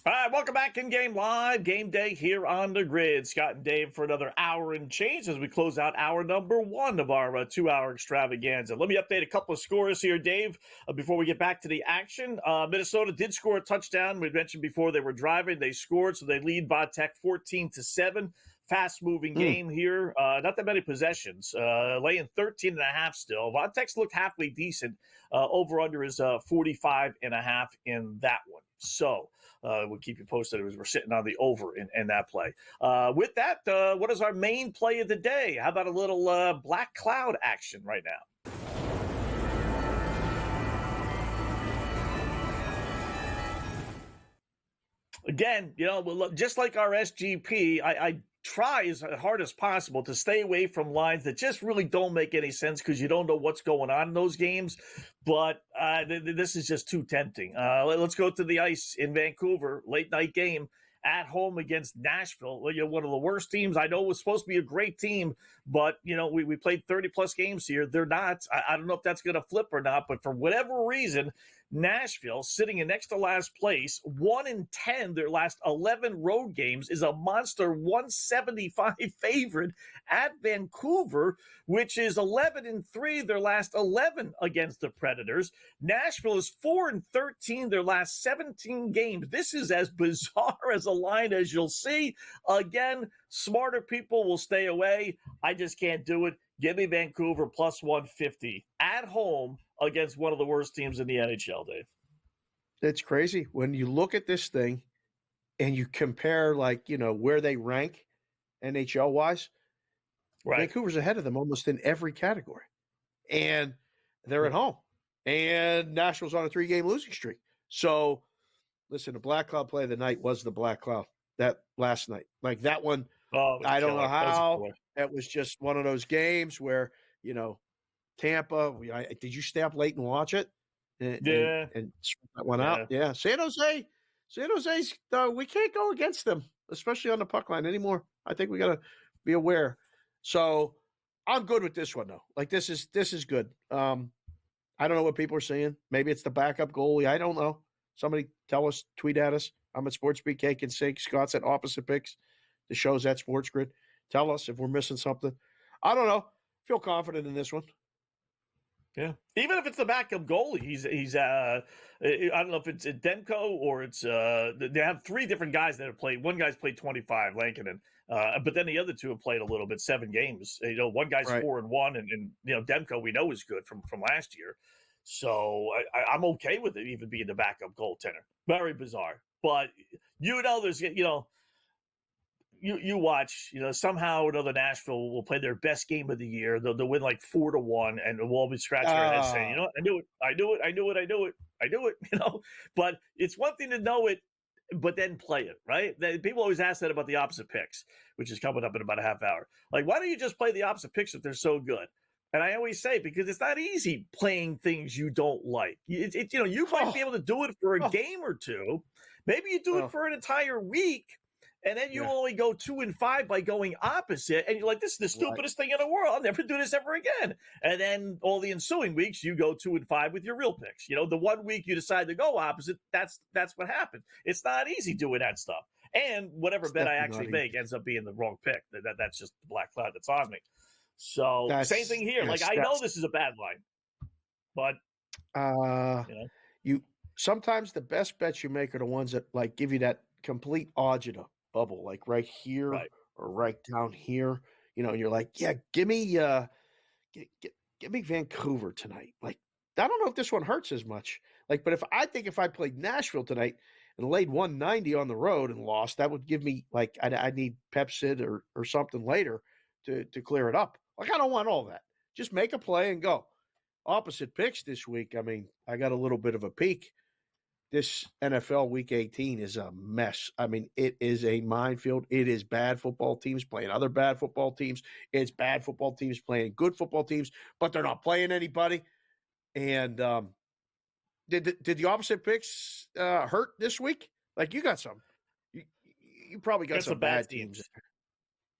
All right, welcome back in-game live game day here on the grid. Scott and Dave for another hour and change as we close out hour number 1 of our 2-hour extravaganza. Let me update a couple of scores here, Dave, before we get back to the action. Minnesota did score a touchdown. We mentioned before they were driving. They scored, so they lead Vatech 14-7. Fast-moving game here. Not that many possessions. Laying 13.5 still. Vatech's looked halfway decent. Over-under is 45.5 in that one. So we'll keep you posted as we're sitting on the over in that play. With that, what is our main play of the day? How about a little black cloud action right now? Again, just like our SGP, I try as hard as possible to stay away from lines that just really don't make any sense because you don't know what's going on in those games. But this is just too tempting. Let's go to the ice in Vancouver, late night game at home against Nashville. One of the worst teams. I know it was supposed to be a great team, but we played 30-plus games here. They're not. I don't know if that's going to flip or not, but for whatever reason, Nashville, sitting in next to last place, 1-10 their last 11 road games, is a monster 175 favorite at Vancouver, which is 11-3 their last 11 against the Predators. Nashville is 4-13 their last 17 games. This is as bizarre as a line as you'll see. Again, smarter people will stay away. I just can't do it. Give me Vancouver plus 150 at home against one of the worst teams in the NHL, Dave. It's crazy. When you look at this thing and you compare, where they rank NHL-wise, right. Vancouver's ahead of them almost in every category. And they're at home. And Nashville's on a 3-game losing streak. So, listen, the Black Cloud play of the night was the Black Cloud that last night. Like that one, I don't know how. That was just one of those games where, Tampa, did you stay up late and watch it? And that one out? Yeah. San Jose's, we can't go against them, especially on the puck line anymore. I think we got to be aware. So I'm good with this one, though. This is good. I don't know what people are saying. Maybe it's the backup goalie. I don't know. Somebody tell us, tweet at us. I'm at SportsGrid, Cake and Sink. Scott's at Opposite Picks. The show's at SportsGrid. Tell us if we're missing something. I don't know. Feel confident in this one. Yeah, even if it's the backup goalie, he's I don't know if it's Demko or it's they have 3 different guys that have played. One guy's played 25, Lankinen, but then the other 2 have played a little bit, 7 games. One guy's 4-1, and Demko we know is good from last year. So I'm okay with it even being the backup goaltender. Very bizarre, but there's You watch, somehow or another Nashville will play their best game of the year. They'll win 4-1, and we'll all be scratching our heads saying, I knew it. But it's one thing to know it, but then play it, right? People always ask that about the opposite picks, which is coming up in about a half hour. Why don't you just play the opposite picks if they're so good? And I always say, because it's not easy playing things you don't like. You might be able to do it for a game or two. Maybe you do it for an entire week. And then you only go 2-5 by going opposite. And you're like, this is the stupidest thing in the world. I'll never do this ever again. And then all the ensuing weeks, you go 2-5 with your real picks. The 1 week you decide to go opposite, that's what happened. It's not easy doing that stuff. And whatever bet I actually make ends up being the wrong pick. That's just the black cloud that's on me. So same thing here. I know this is a bad line. But, you sometimes the best bets you make are the ones that give you that complete agita bubble, right here or right down here, and you're like, yeah, give me Vancouver tonight. I don't know if this one hurts as much. But if I played Nashville tonight and laid 190 on the road and lost, that would give me I need Pepsid or something later to clear it up. I don't want all that. Just make a play and go. Opposite picks this week. I mean, I got a little bit of a peek. This NFL Week 18 is a mess. I mean, it is a minefield. It is bad football teams playing other bad football teams. It's bad football teams playing good football teams, but they're not playing anybody. And did the opposite picks hurt this week? You got some. You probably got some bad teams.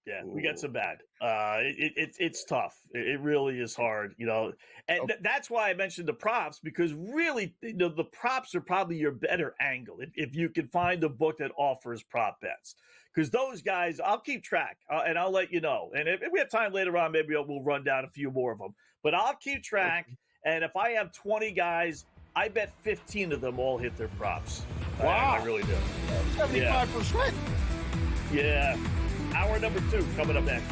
Yeah, we got some bad. It's tough. It really is hard, and that's why I mentioned the props, because really, the props are probably your better angle if you can find a book that offers prop bets. Because those guys, I'll keep track and I'll let you know. And if we have time later on, maybe we'll run down a few more of them. But I'll keep track. And if I have 20 guys, I bet 15 of them all hit their props. Wow. I really do. 75%. Yeah. Hour number 2 coming up next.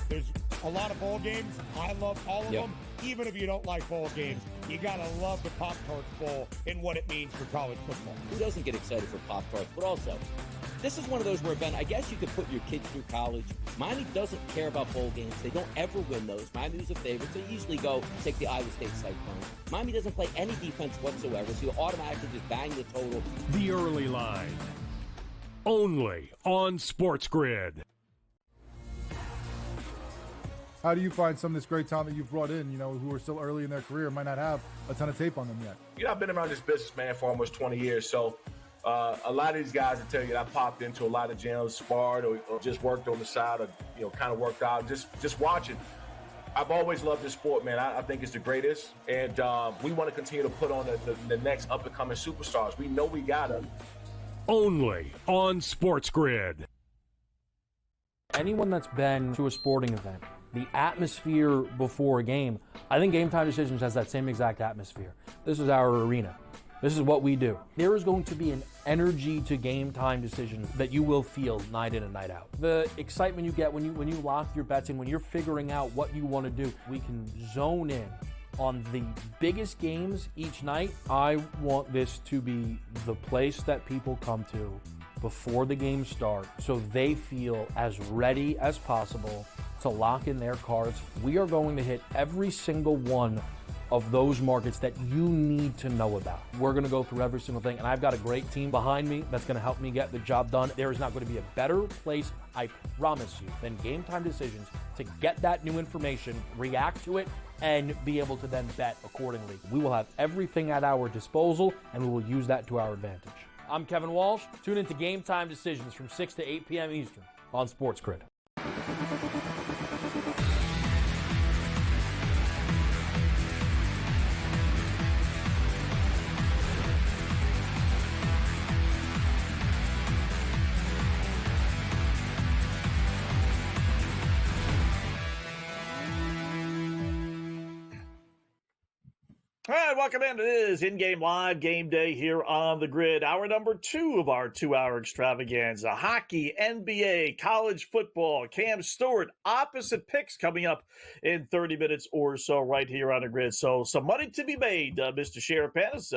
There's a lot of bowl games. I love all of them. Even if you don't like bowl games, you gotta love the Pop-Tarts Bowl and what it means for college football. Who doesn't get excited for Pop-Tarts? But also, this is one of those where, Ben, I guess you could put your kids through college. Miami doesn't care about bowl games. They don't ever win those. Miami was a favorite, so you usually go take the Iowa State Cyclones. Miami doesn't play any defense whatsoever, so you automatically just bang the total. The Early Line. Only on SportsGrid. How do you find some of this great talent that you've brought in, who are still early in their career, might not have a ton of tape on them yet? I've been around this business, man, for almost 20 years. So a lot of these guys will tell you that I popped into a lot of gyms, sparred or just worked on the side or, kind of worked out, just watching. I've always loved this sport, man. I think it's the greatest. And we want to continue to put on the next up-and-coming superstars. We know we got them. Only on SportsGrid. Anyone that's been to a sporting event, the atmosphere before a game, I think Game Time Decisions has that same exact atmosphere. This is our arena. This is what we do. There is going to be an energy to Game Time Decisions that you will feel night in and night out. The excitement you get when you lock your bets in, when you're figuring out what you want to do, we can zone in on the biggest games each night. I want this to be the place that people come to before the games start so they feel as ready as possible to lock in their cards. We are going to hit every single one of those markets that you need to know about. We're going to go through every single thing, and I've got a great team behind me that's going to help me get the job done. There is not going to be a better place, I promise you, than Game Time Decisions to get that new information, react to it, and be able to then bet accordingly. We will have everything at our disposal, and we will use that to our advantage. I'm Kevin Walsh. Tune into Game Time Decisions from 6 to 8 p.m. Eastern on SportsGrid. All right, welcome in. It is InGame Live Game Day here on the grid. Hour number 2 of our 2-hour extravaganza. Hockey, NBA, college football, Cam Stewart, opposite picks coming up in 30 minutes or so right here on the grid. So some money to be made, Mr. Sharapan. Let's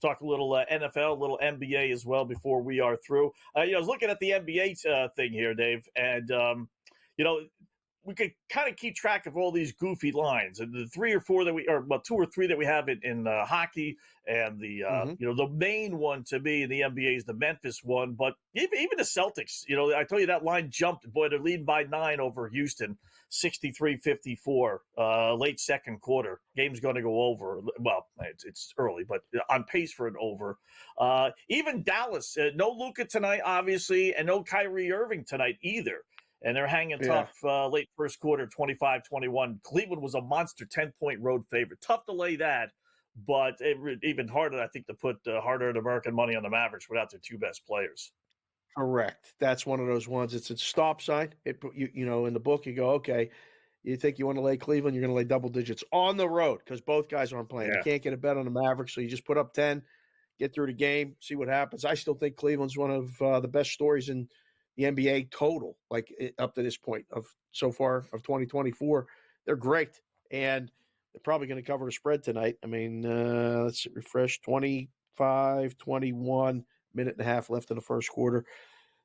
talk a little NFL, a little NBA as well before we are through. I was looking at the NBA thing here, Dave, and, we could kind of keep track of all these goofy lines, and the 2 or 3 that we have in hockey, and the the main one to me in the NBA is the Memphis one. But even the Celtics, I told you that line jumped. Boy, they're leading by 9 over Houston, 63-54, late second quarter. Game's going to go over. Well, it's early, but on pace for an over. Even Dallas, no Luka tonight, obviously, and no Kyrie Irving tonight either. And they're hanging tough late first quarter, 25-21. Cleveland was a monster 10-point road favorite. Tough to lay that, but even harder, I think, to put harder American money on the Mavericks without their 2 best players. Correct. That's one of those ones. It's a stop sign. In the book, you go, okay, you think you want to lay Cleveland, you're going to lay double digits on the road because both guys aren't playing. You can't get a bet on the Mavericks, so you just put up 10, get through the game, see what happens. I still think Cleveland's one of the best stories in the NBA total, like up to this point of 2024. They're great, and they're probably going to cover the spread tonight. I mean, let's refresh, 25-21, minute and a half left in the first quarter.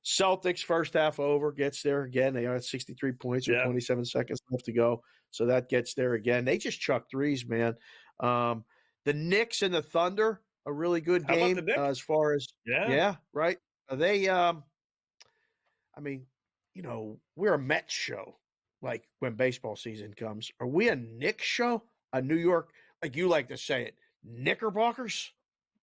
Celtics first half over, gets there again. They are at 63 points with 27 seconds left to go, so that gets there again. They just chuck threes, man. The Knicks and the Thunder, a really good How about the game Knicks? as far as Yeah. right. They I mean, we're a Mets show. Like when baseball season comes, are we a Knicks show? A New York, like you like to say it, Knickerbockers?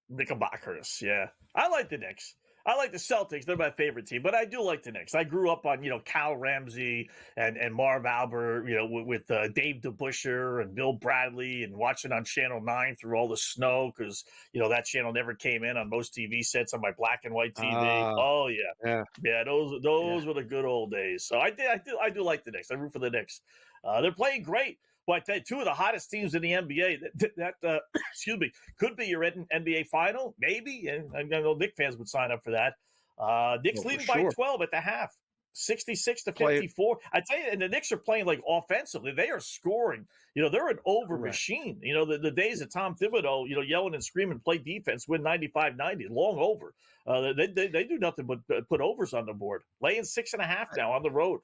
Knickerbockers, yeah. I like the Knicks. I like the Celtics. They're my favorite team, but I do like the Knicks. I grew up on, Cal Ramsey and Marv Albert, with Dave DeBuscher and Bill Bradley, and watching on Channel 9 through all the snow because, that channel never came in on most TV sets on my black and white TV. Oh, yeah. Yeah. Yeah, those were the good old days. So I do like the Knicks. I root for the Knicks. They're playing great. Well, I tell you, two of the hottest teams in the NBA that excuse me, could be your NBA final, maybe. And I know Knicks fans would sign up for that. Knicks leading by 12 at the half, 66 to 54. I tell you, and the Knicks are playing like offensively. They are scoring. They're an over machine. The days of Tom Thibodeau, yelling and screaming, play defense, win 95-90, long over. They do nothing but put overs on the board, laying 6.5 now on the road.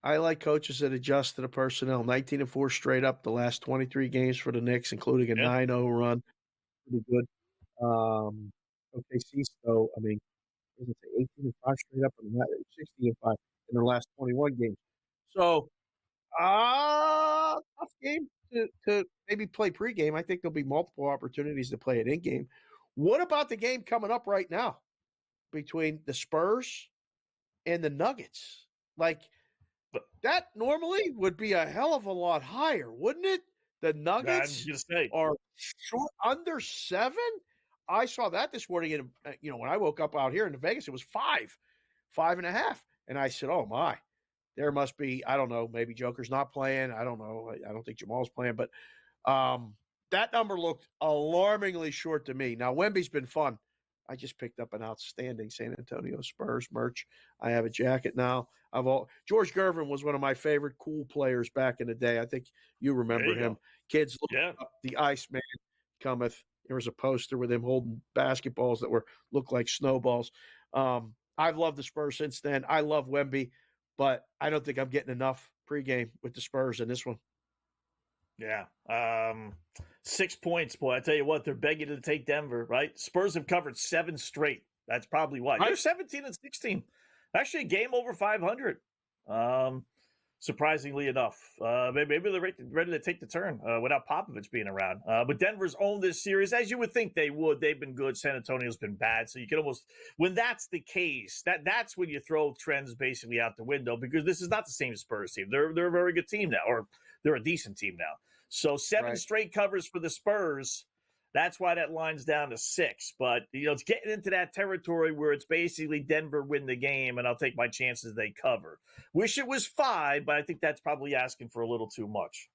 I like coaches that adjust to the personnel. 19-4 straight up the last 23 games for the Knicks, including a 9-0 run. Pretty good. OKC, so I mean, 18-5 straight up and 16-5 in their last 21 games. So, tough game to maybe play pregame. I think there'll be multiple opportunities to play it in game. What about the game coming up right now between the Spurs and the Nuggets? Like, that normally would be a hell of a lot higher, wouldn't it? The Nuggets are short under 7. I saw that this morning, and when I woke up out here in Vegas, it was 5.5, and I said, "Oh my, there must be, I don't know, maybe Joker's not playing. I don't know. I don't think Jamal's playing, but that number looked alarmingly short to me. Now Wemby's been fun. I just picked up an outstanding San Antonio Spurs merch. I have a jacket now. George Gervin was one of my favorite cool players back in the day. I think you remember him. Kids look up the Iceman cometh. There was a poster with him holding basketballs that looked like snowballs. I've loved the Spurs since then. I love Wemby, but I don't think I'm getting enough pregame with the Spurs in this one. Yeah. 6 points, boy. I tell you what, they're begging to take Denver, right? Spurs have covered 7 straight. That's probably why. They're 17-16. Actually, a game over 500. Surprisingly enough. Maybe they're ready to take the turn without Popovich being around. But Denver's owned this series, as you would think they would. They've been good. San Antonio's been bad. So you can almost, when that's the case, that's when you throw trends basically out the window, because this is not the same Spurs team. They're a very good team now, or they're a decent team now. So 7 straight covers for the Spurs. That's why that line's down to 6. But, it's getting into that territory where it's basically Denver win the game, and I'll take my chances they cover. Wish it was 5, but I think that's probably asking for a little too much.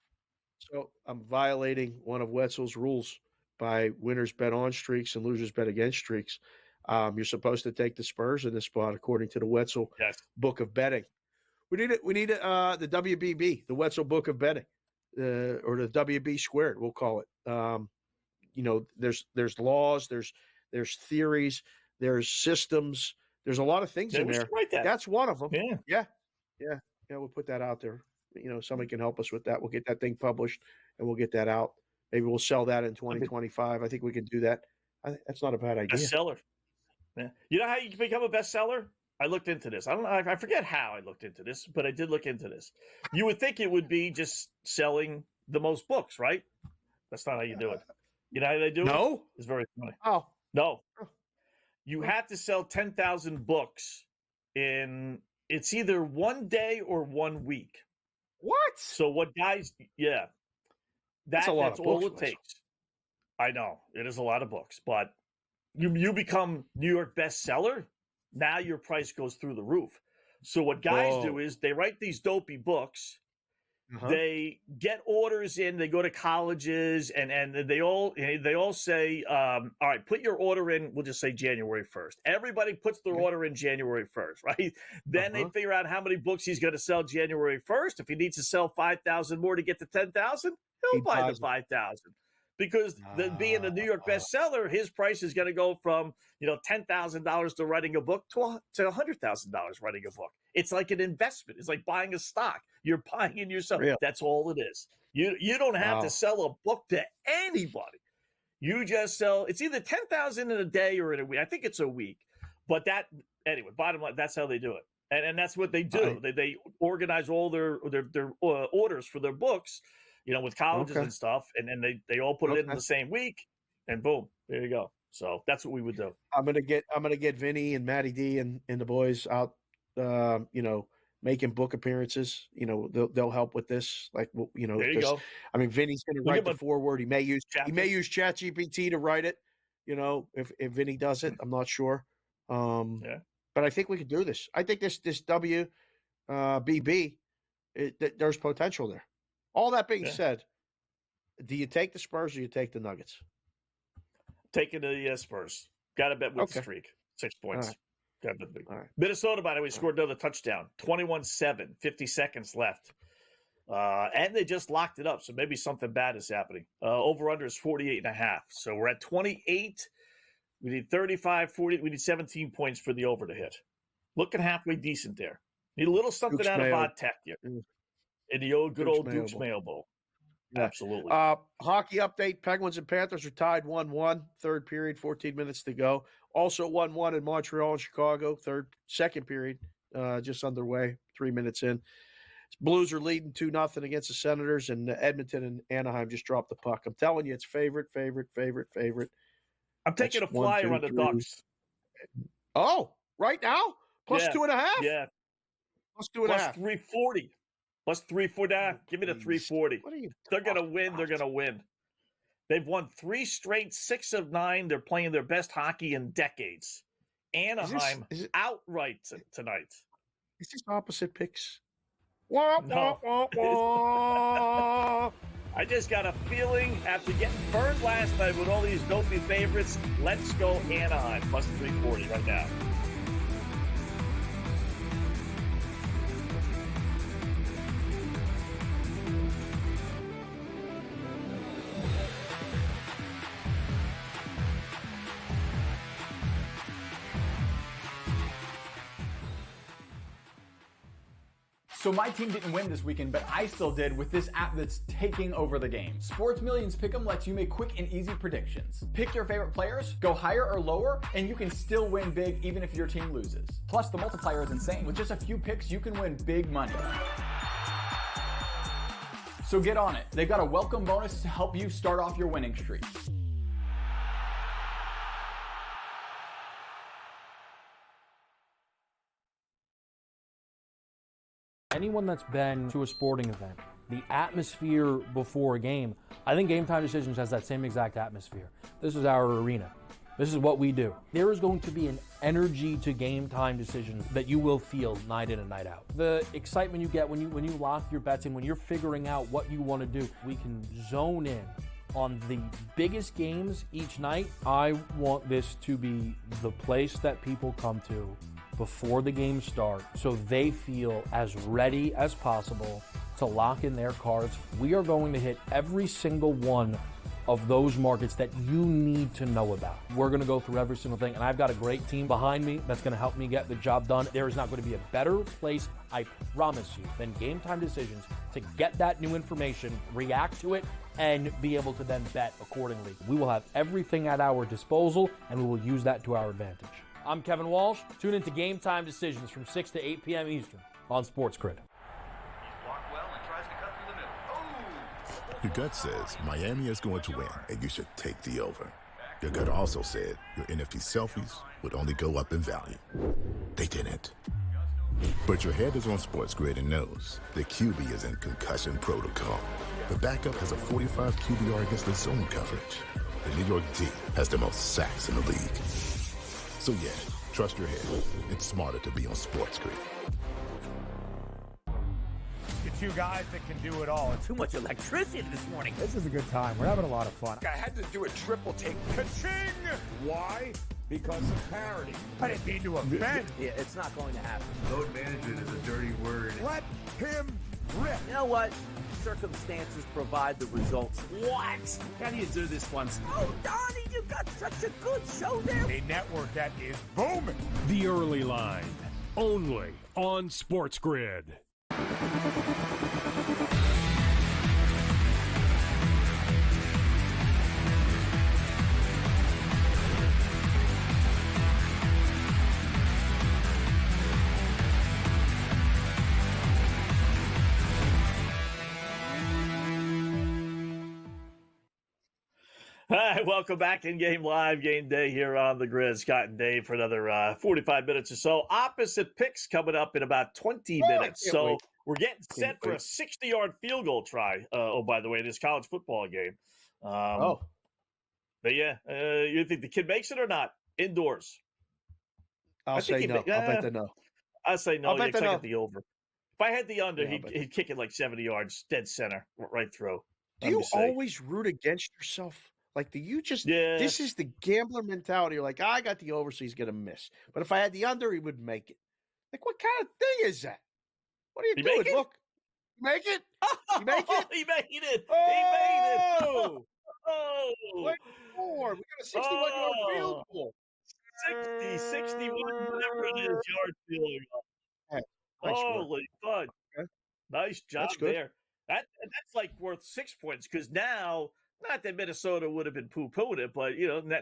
So I'm violating one of Wetzel's rules by winners bet on streaks and losers bet against streaks. You're supposed to take the Spurs in this spot, according to the Wetzel book of betting. We need it. We need the WBB, the Wetzel book of betting, or the WB squared, we'll call it. There's laws, there's theories, there's systems, there's a lot of things in there. That's one of them. Yeah. We'll put that out there. Somebody can help us with that. We'll get that thing published and we'll get that out. Maybe we'll sell that in 2025. I think we can do that. That's not a bad idea. Bestseller. Yeah. You know how you can become a bestseller? I looked into this. I forget how I looked into this, but I did look into this. You would think it would be just selling the most books, right? That's not how you do it. You know how they do it? No. It's very funny. Oh. No. You have to sell 10,000 books it's either 1 day or 1 week. What? So what guys, that's all it takes. I know. It is a lot of books, but you become New York bestseller, now your price goes through the roof. So what guys do is they write these dopey books. They get orders in. They go to colleges, and they all say, "All right, put your order in." We'll just say January 1st. Everybody puts their order in January 1st, right? Then they figure out how many books he's going to sell January 1st. If he needs to sell 5,000 more to get to 10,000, he'll buy the 5,000. Because being a New York bestseller, his price is going to go from $10,000 to writing a book to $100,000 writing a book. It's like an investment. It's like buying a stock. You're buying in yourself. That's all it is. You don't have to sell a book to anybody. You just sell. It's either 10,000 in a day or in a week. I think it's a week. But anyway, bottom line, that's how they do it. And that's what they do. They organize all their orders for their books, with colleges and stuff, and then they all put it in the same week, and boom, there you go. So that's what we would do. I'm gonna get Vinny and Matty D and the boys out, making book appearances. They'll help with this. Like, there you go. I mean, Vinny's gonna write the foreword. He may use ChatGPT to write it. If Vinny does it, I'm not sure. But I think we could do this. I think this WBB, there's potential there. All that being said, do you take the Spurs or you take the Nuggets? Taking the Spurs. Got to bet with the streak. 6 points. Right. Got to bet big. Right. Minnesota, by the way, scored another touchdown. 21-7, 50 seconds left. And they just locked it up, so maybe something bad is happening. Over-under is 48.5. So we're at 28. We need 35, 40. We need 17 points for the over to hit. Looking halfway decent there. Need a little something out of Vodtech here. In the good old Duke's Mayo Bowl. Yeah. Absolutely. Hockey update. Penguins and Panthers are tied 1-1. Third period, 14 minutes to go. Also 1-1 in Montreal and Chicago. Second period, just underway, 3 minutes in. Blues are leading 2-0 against the Senators, and Edmonton and Anaheim just dropped the puck. I'm telling you, it's favorite. I'm taking a flyer on the Ducks. Oh, right now? Plus 2.5? Yeah. Plus 2.5. Plus 340. Plus 340. Give me the 340. They're going to win. They're going to win. They've won 3 straight, 6 of 9. They're playing their best hockey in decades. Anaheim outright tonight. Is this opposite picks? No. I just got a feeling after getting burned last night with all these dopey favorites, let's go Anaheim. Plus 340 right now. So my team didn't win this weekend, but I still did with this app that's taking over the game. Sports Millions Pick'em lets you make quick and easy predictions. Pick your favorite players, go higher or lower, and you can still win big even if your team loses. Plus, the multiplier is insane. With just a few picks, you can win big money. So get on it. They've got a welcome bonus to help you start off your winning streak. Anyone that's been to a sporting event, the atmosphere before a game, I think Game Time Decisions has that same exact atmosphere. This is our arena. This is what we do. There is going to be an energy to Game Time Decisions that you will feel night in and night out. The excitement you get when you lock your bets in, when you're figuring out what you want to do, we can zone in on the biggest games each night. I want this to be the place that people come to before the games start so they feel as ready as possible to lock in their cards. We are going to hit every single one of those markets that you need to know about. We're going to go through every single thing, and I've got a great team behind me that's going to help me get the job done. There is not going to be a better place, I promise you, than Game Time Decisions to get that new information, react to it, and be able to then bet accordingly. We will have everything at our disposal, and we will use that to our advantage. I'm Kevin Walsh. Tune into Game Time Decisions from 6 to 8 p.m. Eastern on SportsGrid. Your gut says Miami is going to win, and you should take the over. Your gut also said your NFT selfies would only go up in value. They didn't. But your head is on SportsGrid and knows the QB is in concussion protocol. The backup has a 45 QBR against the zone coverage. The New York D has the most sacks in the league. So yeah, trust your head. It's smarter to be on SportsGrid. The two guys that can do it all. Too much electricity this morning. This is a good time. We're having a lot of fun. I had to do a triple take. Ka-ching! Why? Because of parity. I didn't mean to offend. Yeah, it's not going to happen. Load management is a dirty word. Let him rip. You know what? Circumstances provide the results. What? How do you do this once? Oh, Donnie, you got such a good show there. A network that is booming. The Early Line, only on SportsGrid. Hi, welcome back in-game live game day here on the Grid. Scott and Dave for another 45 minutes or so. Opposite picks coming up in about 20 minutes. So wait. we're getting set for a 60-yard field goal try. By the way, this college football game. But yeah, you think the kid makes it or not? Indoors. I'll say no. I'll bet the no. I say no. I'll bet the no. I get the over. If I had the under, he'd kick it like 70 yards, dead center, right through. Do you always root against yourself? Like, do you just? Yeah. This is the gambler mentality. You're like, I got the over, so he's gonna miss. But if I had the under, he would make it. Like, what kind of thing is that? What are you doing? Look, make it. You make it. He made it. Oh! He made it. Oh, 24. We got a 61-yard field goal. 61, whatever it is, yard field goal. Holy fun! Okay. Nice job there. That's like worth 6 points because now, not that Minnesota would have been poo-pooing it, but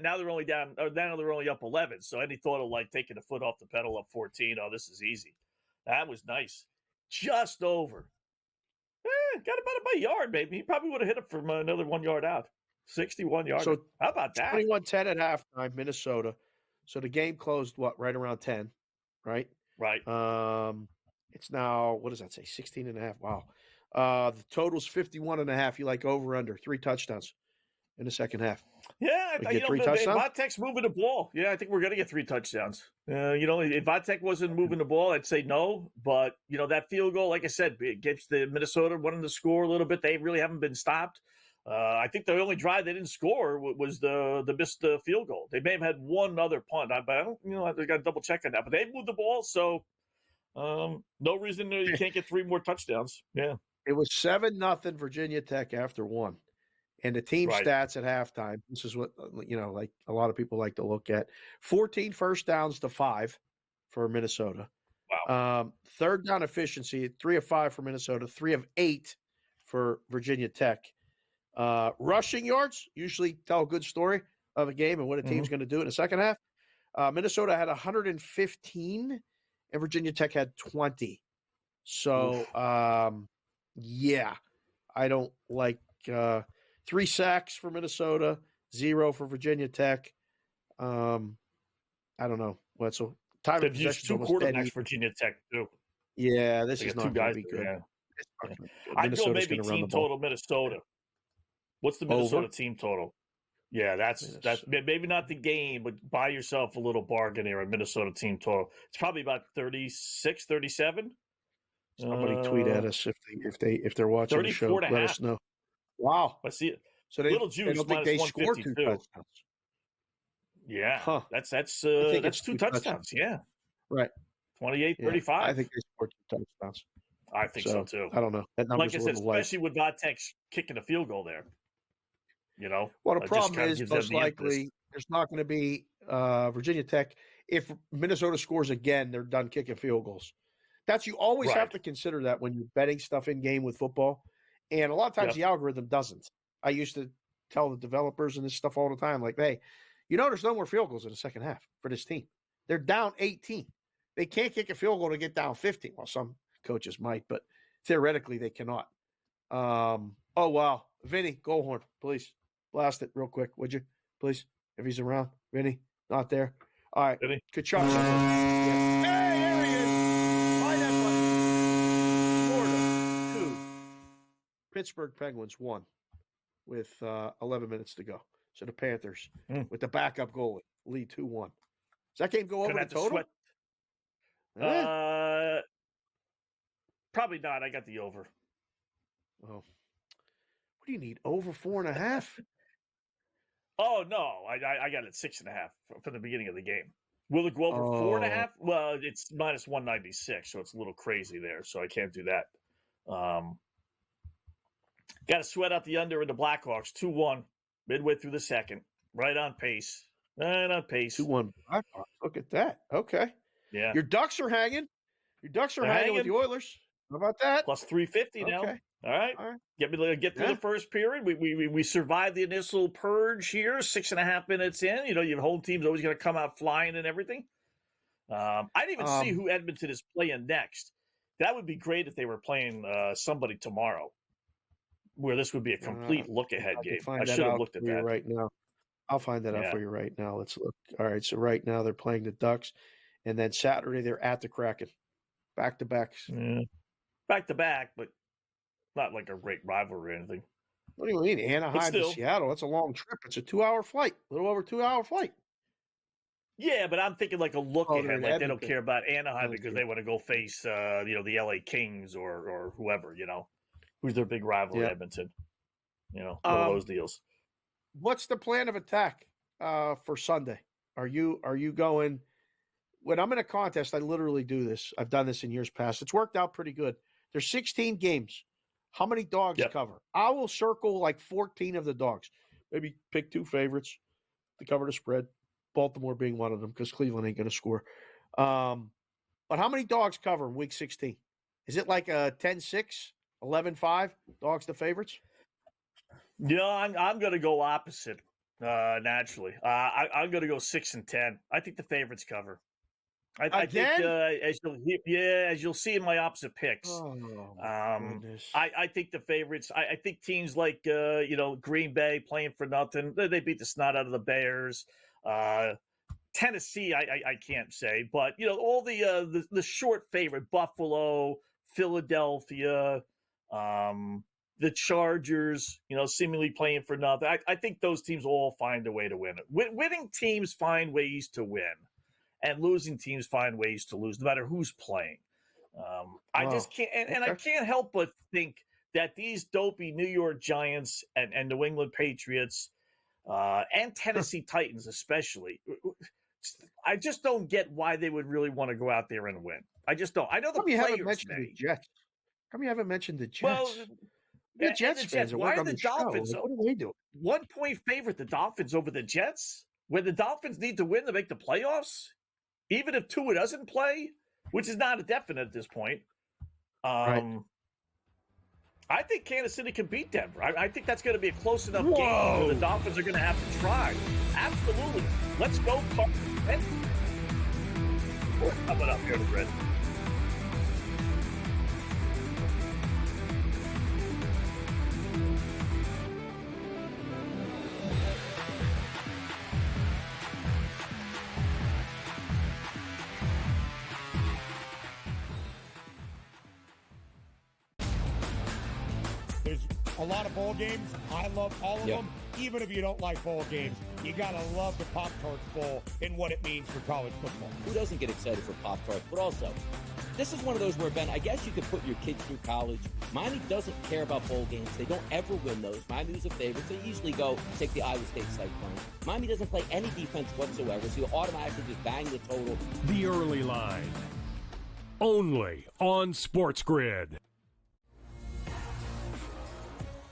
now they're only down, or now they're only up 11. So any thought of like taking the foot off the pedal up 14? Oh, this is easy. That was nice. Just over. Got about a yard, maybe. He probably would have hit it from another 1 yard out. 61 yards. So how about that? 21-10 at halftime, Minnesota. So the game closed right around 10, right? Right. It's now, what does that say? 16.5. Wow. The total's 51.5. You like over under 3 touchdowns in the second half. Yeah, Vatek's moving the ball. Yeah, I think we're going to get 3 touchdowns. If Vatek wasn't moving the ball, I'd say no. But, that field goal, like I said, it gets the Minnesota wanting to score a little bit. They really haven't been stopped. I think the only drive they didn't score was the missed field goal. They may have had one other punt, but I don't, I got to double check on that. But they moved the ball, so no reason you can't get 3 more touchdowns. Yeah, it was 7-0 Virginia Tech after 1, and the team stats at halftime. This is what like a lot of people like to look at: 14 first downs to 5 for Minnesota. Wow. Third down efficiency: 3 of 5 for Minnesota, 3 of 8 for Virginia Tech. Rushing yards usually tell a good story of a game and what a team's going to do in the second half. Minnesota had 115 and Virginia Tech had 20. So, yeah, I don't like 3 sacks for Minnesota, 0 for Virginia Tech. I don't know. Wetzel. Time they've used 2 quarterbacks for Virginia Tech, too. Yeah, this is not going to be good. Yeah. I'd go maybe team total Minnesota. What's the Minnesota team total? Yeah, that's maybe not the game, but buy yourself a little bargain here at Minnesota team total. It's probably about 36, 37. Somebody tweet at us if they're watching the show. Let us know. Wow, I see it. So Little Juice don't think they scored 2 touchdowns. Yeah, that's 2 touchdowns. Yeah, right. 28-35. I think they scored 2 touchdowns. I think so too. I don't know. That like I said, especially with Vatek kicking a field goal there. Well, the problem is most likely there's not going to be Virginia Tech. If Minnesota scores again, they're done kicking field goals. You always have to consider that when you're betting stuff in game with football. And a lot of times the algorithm doesn't. I used to tell the developers and this stuff all the time, like, hey, there's no more field goals in the second half for this team. They're down 18. They can't kick a field goal to get down 15. Well, some coaches might, but theoretically they cannot. Oh, wow. Vinny, goal horn, please. Blast it real quick, would you? Please, if he's around. Vinny, not there. All right. Vinny. Kachuk. Hey, there he is. Find that button. Florida, 2. Pittsburgh Penguins, 1 with 11 minutes to go. So the Panthers, with the backup goalie, lead 2-1. Does that game go over the total? Probably not. I got the over. Oh. What do you need? Over 4.5? Oh, no. I got it 6.5 from the beginning of the game. Will it go over 4.5? Well, it's minus 196, so it's a little crazy there, so I can't do that. Got to sweat out the under in the Blackhawks, 2-1, midway through the second. Right on pace. 2-1 Blackhawks. Look at that. Okay. Yeah. Your Ducks are hanging. With the Oilers. How about that? Plus 350 now. Okay. All right. Get through the first period. We survived the initial purge here, 6.5 minutes in. Your home team's always going to come out flying and everything. I didn't even see who Edmonton is playing next. That would be great if they were playing somebody tomorrow, where this would be a complete look-ahead game. I should have looked at that right now. I'll find that out Yeah. for you right now. Let's look. All right, so right now they're playing the Ducks, and then Saturday they're at the Kraken. Back-to-backs. Yeah. Back-to-back, but not like a great rivalry or anything. What do you mean? Anaheim to Seattle? That's a long trip. It's a 2-hour flight, a little over 2-hour flight. Yeah, but I'm thinking like a look Oh, ahead. in Like they don't Edmonton. care about Anaheim because they want to go face, the LA Kings or whoever, who's their big rival in Edmonton. One of those deals. What's the plan of attack for Sunday? Are you going? When I'm in a contest, I literally do this. I've done this in years past. It's worked out pretty good. There's 16 games. How many dogs cover? I will circle like 14 of the dogs. Maybe pick 2 favorites to cover the spread. Baltimore being one of them because Cleveland ain't going to score. But how many dogs cover in Week 16? Is it like a 10-6, 11-5 dogs the favorites? Yeah, I'm going to go opposite naturally. I'm going to go 6-10. I think the favorites cover. I think as you'll see in my opposite picks. I think the favorites. I think teams like Green Bay playing for nothing. They beat the snot out of the Bears. Tennessee, I can't say, but all the short favorite Buffalo, Philadelphia, the Chargers, seemingly playing for nothing. I think those teams all find a way to win. Winning teams find ways to win. And losing teams find ways to lose, no matter who's playing. I just can't, and I can't help but think that these dopey New York Giants and New England Patriots and Tennessee Titans especially, I just don't get why they would really want to go out there and win. I just don't. I know the players haven't mentioned the Jets. How come you haven't mentioned the Jets? Well, the Jets fans why are on the Dolphins? Like, what are they doing? 1-point favorite, the Dolphins over the Jets, when the Dolphins need to win to make the playoffs. Even if Tua doesn't play, which is not a definite at this point, I think Kansas City can beat Denver. I think that's going to be a close enough game where the Dolphins are going to have to try. Absolutely. Let's go. We're coming up here to Red. There's a lot of bowl games. I love all of them. Even if you don't like bowl games, you got to love the Pop-Tarts Bowl and what it means for college football. Who doesn't get excited for Pop-Tarts? But also, this is one of those where, Ben, I guess you could put your kids through college. Miami doesn't care about bowl games. They don't ever win those. Miami's a favorite. They usually go take the Iowa State side plane. Miami doesn't play any defense whatsoever, so you automatically just bang the total. The early line. Only on SportsGrid.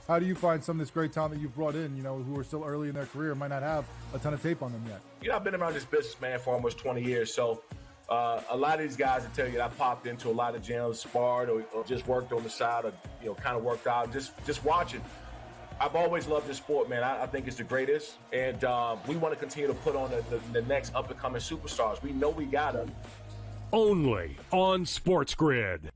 How do you find some of this great talent that you've brought in, who are still early in their career, might not have a ton of tape on them yet? I've been around this business, man, for almost 20 years. So a lot of these guys will tell you that I popped into a lot of gyms, sparred or just worked on the side or, kind of worked out, just watching. I've always loved this sport, man. I think it's the greatest. And we want to continue to put on the next up-and-coming superstars. We know we got them. Only on SportsGrid.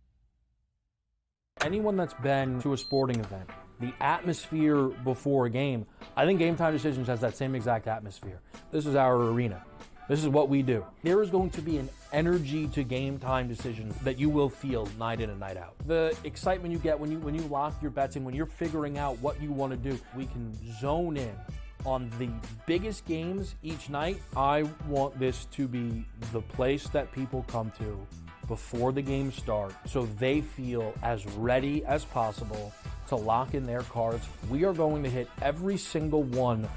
Anyone that's been to a sporting event, the atmosphere before a game, I think Game Time Decisions has that same exact atmosphere. This is our arena. This is what we do. There is going to be an energy to Game Time Decisions that you will feel night in and night out. The excitement you get when you lock your bets in, when you're figuring out what you want to do, we can zone in on the biggest games each night. I want this to be the place that people come to before the games start so they feel as ready as possible to lock in their cards. We are going to hit every single one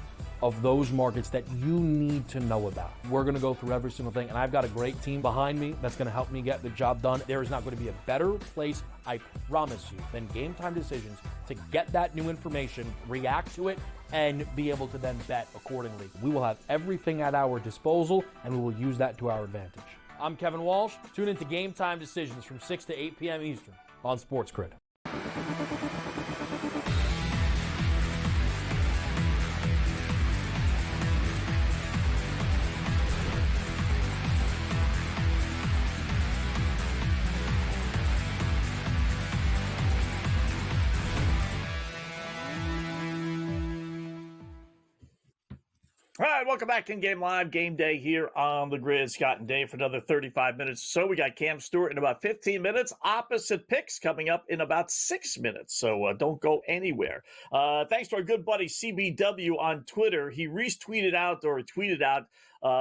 of those markets that you need to know about. We're going to go through every single thing, and I've got a great team behind me that's going to help me get the job done. There is not going to be a better place, I promise you, than Game Time Decisions to get that new information, react to it, and be able to then bet accordingly. We will have everything at our disposal, and we will use that to our advantage. I'm Kevin Walsh. Tune into Game Time Decisions from 6 to 8 p.m. Eastern on SportsGrid. All right, welcome back in-game live game day here on the grid. Scott and Dave for another 35 minutes. So we got Cam Stewart in about 15 minutes. Opposite picks coming up in about 6 minutes. So don't go anywhere. Thanks to our good buddy CBW on Twitter. He retweeted out or tweeted out.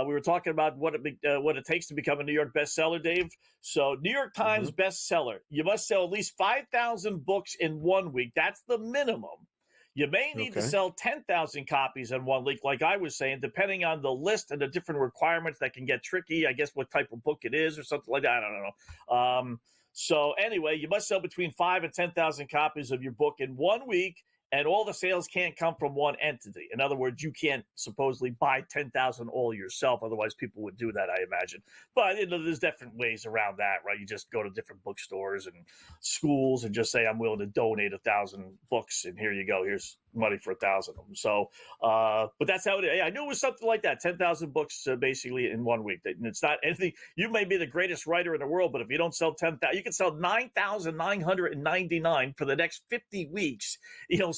We were talking about what it takes to become a New York bestseller, Dave. So New York Times bestseller. You must sell at least 5,000 books in 1 week. That's the minimum. You may need to sell 10,000 copies in 1 week, like I was saying, depending on the list and the different requirements that can get tricky. I guess what type of book it is or something like that. I don't know. So anyway, you must sell between 5,000 and 10,000 copies of your book in 1 week, and all the sales can't come from one entity. In other words, you can't supposedly buy 10,000 all yourself. Otherwise, people would do that, I imagine. But there's different ways around that, right? You just go to different bookstores and schools and just say, I'm willing to donate 1,000 books, and here you go. Here's money for 1,000 of them. So, but that's how it is. I knew it was something like that. 10,000 books basically in 1 week. And it's not anything. You may be the greatest writer in the world, but if you don't sell 10,000, you can sell 9,999 for the next 50 weeks.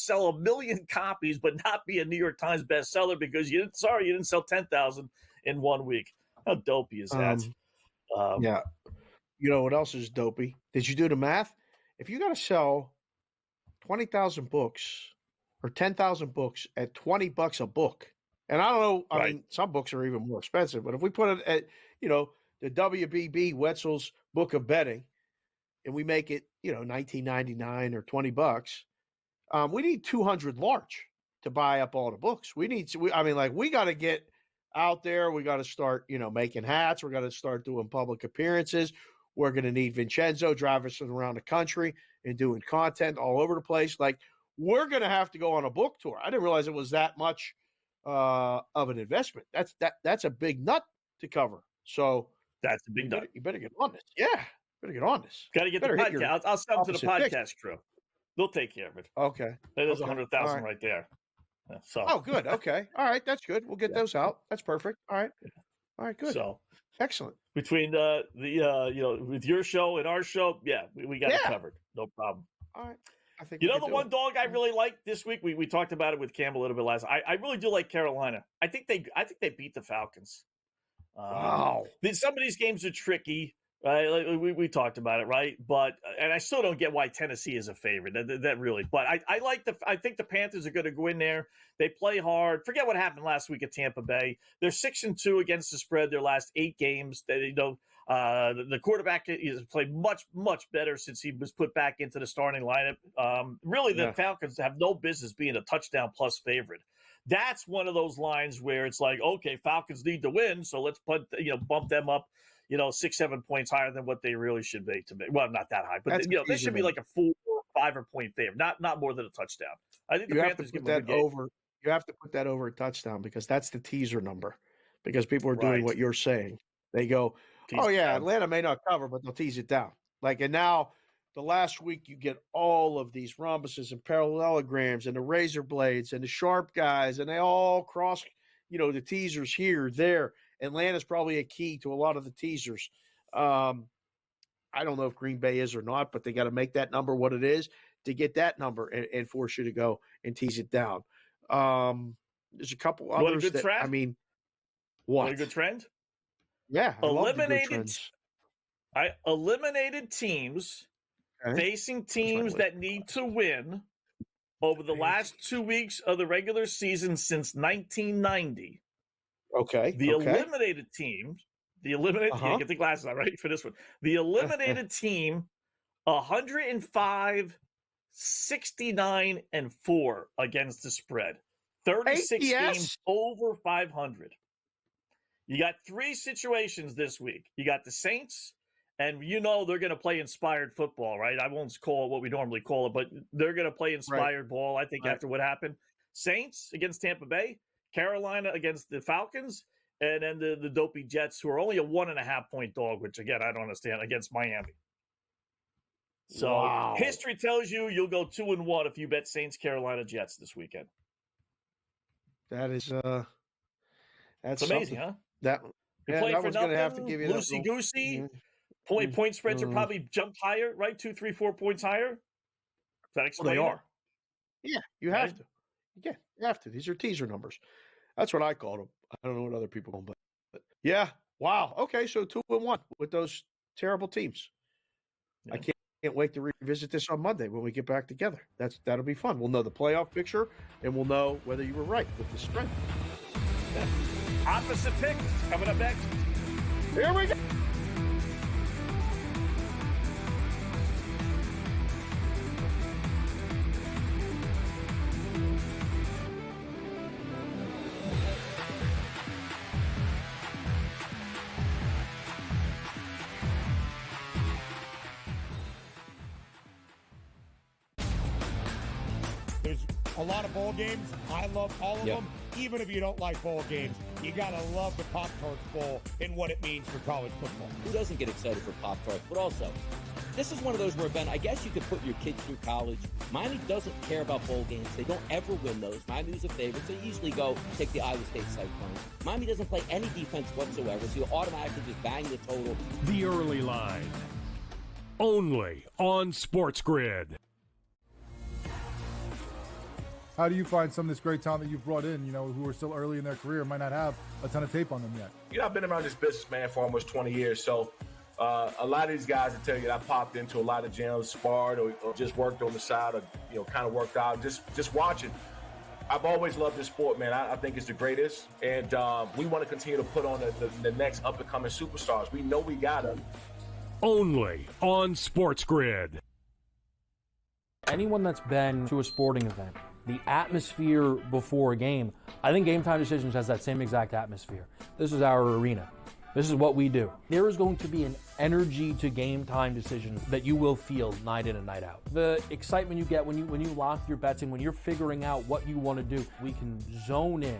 Sell 1 million copies, but not be a New York Times bestseller because you didn't sell 10,000 in 1 week. How dopey is that? Yeah. You know what else is dopey? Did you do the math? If you got to sell 20,000 books or 10,000 books at $20 a book, and I don't know, I mean, some books are even more expensive, but if we put it at, the WBB Wetzel's Book of Betting, and we make it, $19.99 or $20, we need 200 large to buy up all the books. We got to get out there. We got to start, making hats. We're going to start doing public appearances. We're going to need Vincenzo driving us around the country and doing content all over the place. Like, we're going to have to go on a book tour. I didn't realize it was that much of an investment. That's a big nut to cover. So that's a big nut. You better get on this. Yeah, better get on this. Got to get the podcast. I'll sell them to the podcast crew. They'll take care of it. Okay. There's 100,000 right there. So. Oh, good. Okay. All right. That's good. We'll get those out. That's perfect. All right. All right. Good. So excellent. Between with your show and our show, we got it covered. No problem. All right. I think the one dog I really liked this week. We talked about it with Cam a little bit last. I really do like Carolina. I think they beat the Falcons. Wow. Some of these games are tricky. Right, like we talked about it, right? But and I still don't get why Tennessee is a favorite. That really, but I think the Panthers are going to go in there. They play hard. Forget what happened last week at Tampa Bay. They're 6-2 against the spread. Their last 8 games. The quarterback has played much better since he was put back into the starting lineup. Really, the Falcons have no business being a touchdown plus favorite. That's one of those lines where it's like, okay, Falcons need to win, so let's bump them up. 6-7 points higher than what they really should be to me. Well, not that high, but they should be like a 4 or 5 point favorite, not more than a touchdown. I think the Panthers give them a good game. You have to put that over a touchdown because that's the teaser number. Because people are doing what you're saying. They go, Atlanta may not cover, but they'll tease it down. And now the last week you get all of these rhombuses and parallelograms and the razor blades and the sharp guys, and they all cross, the teasers here, there. Atlanta's probably a key to a lot of the teasers. I don't know if Green Bay is or not, but they got to make that number what it is to get that number and force you to go and tease it down. There's a couple others. Want a good trend? I mean, Want a good trend? Yeah, I love the good trends. Eliminated teams facing teams that need to win over the last 2 weeks of the regular season since 1990. Okay. Eliminated team, get the glasses on, right, for this one. The eliminated team, 105, 69, and 4 against the spread. 36 games over 500. You got 3 situations this week. You got the Saints, and they're going to play inspired football, right? I won't call it what we normally call it, but they're going to play inspired ball, I think, after what happened. Saints against Tampa Bay. Carolina against the Falcons, and then the dopey Jets, who are only a 1.5 point dog, which again I don't understand, against Miami. So history tells you'll go 2-1 if you bet Saints Carolina Jets this weekend. That is that's amazing, huh? That that was going to have to give you loosey goosey. Point spreads are probably jumped higher, right? 2, 3, 4 points higher. Does that explain? Well, they are. Yeah, you have to. Yeah, you have to. These are teaser numbers. That's what I called them. I don't know what other people call them, but yeah. Wow. Okay, so 2-1 with those terrible teams. Yeah. I can't wait to revisit this on Monday when we get back together. That'll be fun. We'll know the playoff picture, and we'll know whether you were right with the spread. Yeah. Opposite picks coming up next. Here we go. There's a lot of bowl games. I love all of them. Even if you don't like bowl games, you gotta love the Pop-Tarts Bowl and what it means for college football. Who doesn't get excited for Pop-Tarts? But also, this is one of those where, Ben, I guess you could put your kids through college. Miami doesn't care about bowl games. They don't ever win those. Miami's a favorite, so you usually go take the Iowa State Cyclones. Miami doesn't play any defense whatsoever, so you automatically just bang the total. The early line. Only on SportsGrid. How do you find some of this great talent that you've brought in, who are still early in their career, might not have a ton of tape on them yet? I've been around this business, man, for almost 20 years. So a lot of these guys will tell you that I popped into a lot of gyms, sparred, or just worked on the side, or, kind of worked out, just watching. I've always loved this sport, man. I think it's the greatest. And we want to continue to put on the next up-and-coming superstars. We know we got them. Only on SportsGrid. Anyone that's been to a sporting event, the atmosphere before a game, I think Game Time Decisions has that same exact atmosphere. This is our arena. This is what we do. There is going to be an energy to Game Time Decisions that you will feel night in and night out. The excitement you get when you lock your bets and when you're figuring out what you want to do, we can zone in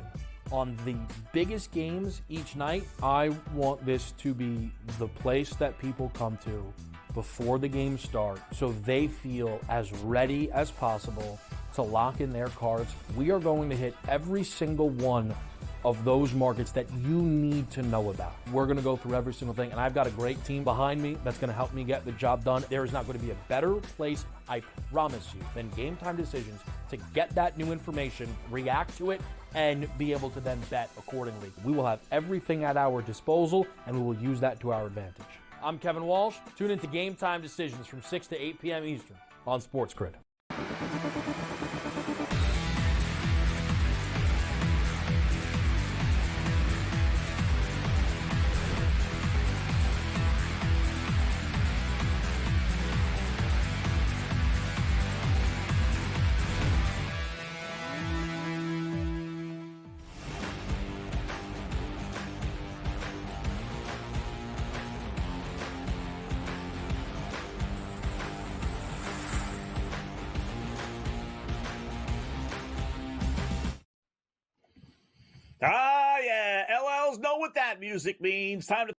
on the biggest games each night. I want this to be the place that people come to before the games start so they feel as ready as possible to lock in their cards. We are going to hit every single one of those markets that you need to know about. We're going to go through every single thing, and I've got a great team behind me that's going to help me get the job done. There is not going to be a better place, I promise you, than Game Time Decisions to get that new information, react to it, and be able to then bet accordingly. We will have everything at our disposal, and we will use that to our advantage. I'm Kevin Walsh. Tune into Game Time Decisions from 6 to 8 p.m. Eastern on SportsGrid. Ah, yeah. LLs know what that music means. Time to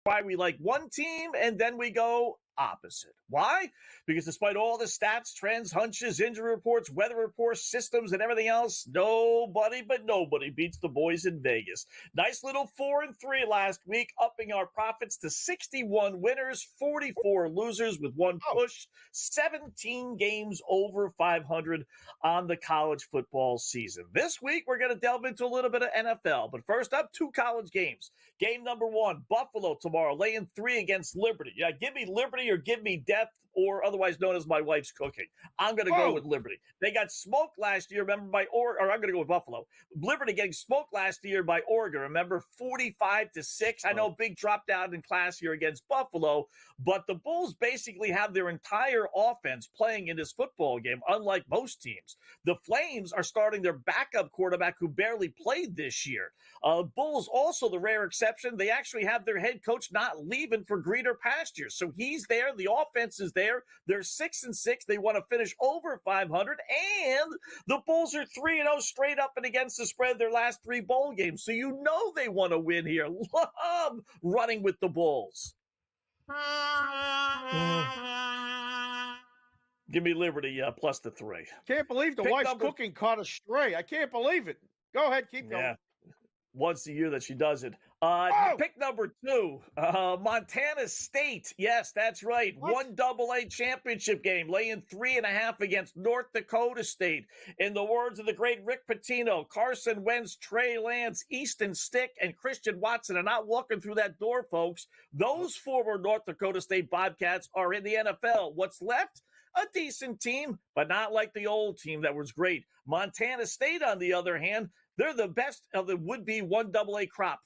why we like one team and then we go opposite. Why? Because despite all the stats, trends, hunches, injury reports, weather reports, systems, and everything else, nobody beats the boys in Vegas. Nice little 4-3 last week, upping our profits to 61 winners, 44 losers with one push, 17 games over 500 on the college football season. This week, we're going to delve into a little bit of NFL, but first up, 2 college games. Game number 1, Buffalo tomorrow, laying 3 against Liberty. Yeah, give me Liberty or give me depth, or otherwise known as my wife's cooking. I'm going to go with Liberty. They got smoked last year, remember, by Oregon, or I'm going to go with Buffalo. Liberty getting smoked last year by Oregon, remember, 45-6. I know, big drop down in class here against Buffalo, but the Bulls basically have their entire offense playing in this football game, unlike most teams. The Flames are starting their backup quarterback who barely played this year. Bulls, also the rare exception, they actually have their head coach not leaving for greener pastures. So he's there. The offense is there. They're 6-6. They want to finish over 500. And the Bulls are 3-0 straight up and against the spread their last 3 bowl games. So you know they want to win here. Love running with the Bulls. Give me Liberty plus the 3. Can't believe the wife's cooking caught a stray. I can't believe it. Go ahead, keep going. Yeah. Once a year that she does it. Pick number 2, Montana State. Yes, that's right. One AA championship game, laying 3.5 against North Dakota State. In the words of the great Rick Pitino, Carson Wentz, Trey Lance, Easton Stick, and Christian Watson are not walking through that door, folks. Those former North Dakota State Bobcats are in the NFL. What's left? A decent team, but not like the old team that was great. Montana State, on the other hand, they're the best of the would-be 1AA crop.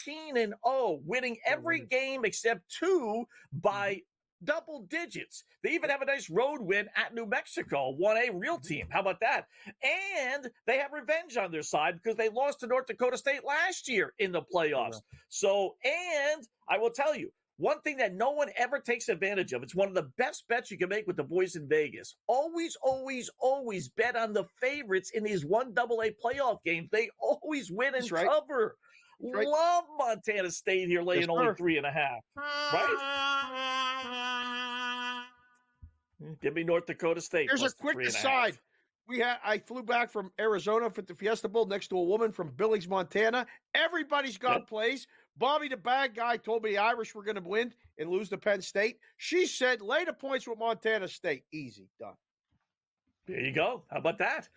15-0, winning every game except 2 by double digits. They even have a nice road win at New Mexico, 1A real team. How about that? And they have revenge on their side because they lost to North Dakota State last year in the playoffs. So, and I will tell you, one thing that no one ever takes advantage of, it's one of the best bets you can make with the boys in Vegas. Always, always, always bet on the favorites in these 1AA playoff games. They always win and cover. Right. Love Montana State here laying only 3.5. Right? Give me North Dakota State. Here's a quick aside. I flew back from Arizona for the Fiesta Bowl next to a woman from Billings, Montana. Everybody's got plays. Bobby, the bad guy, told me the Irish were going to win and lose to Penn State. She said, lay the points with Montana State. Easy. Done. There you go. How about that?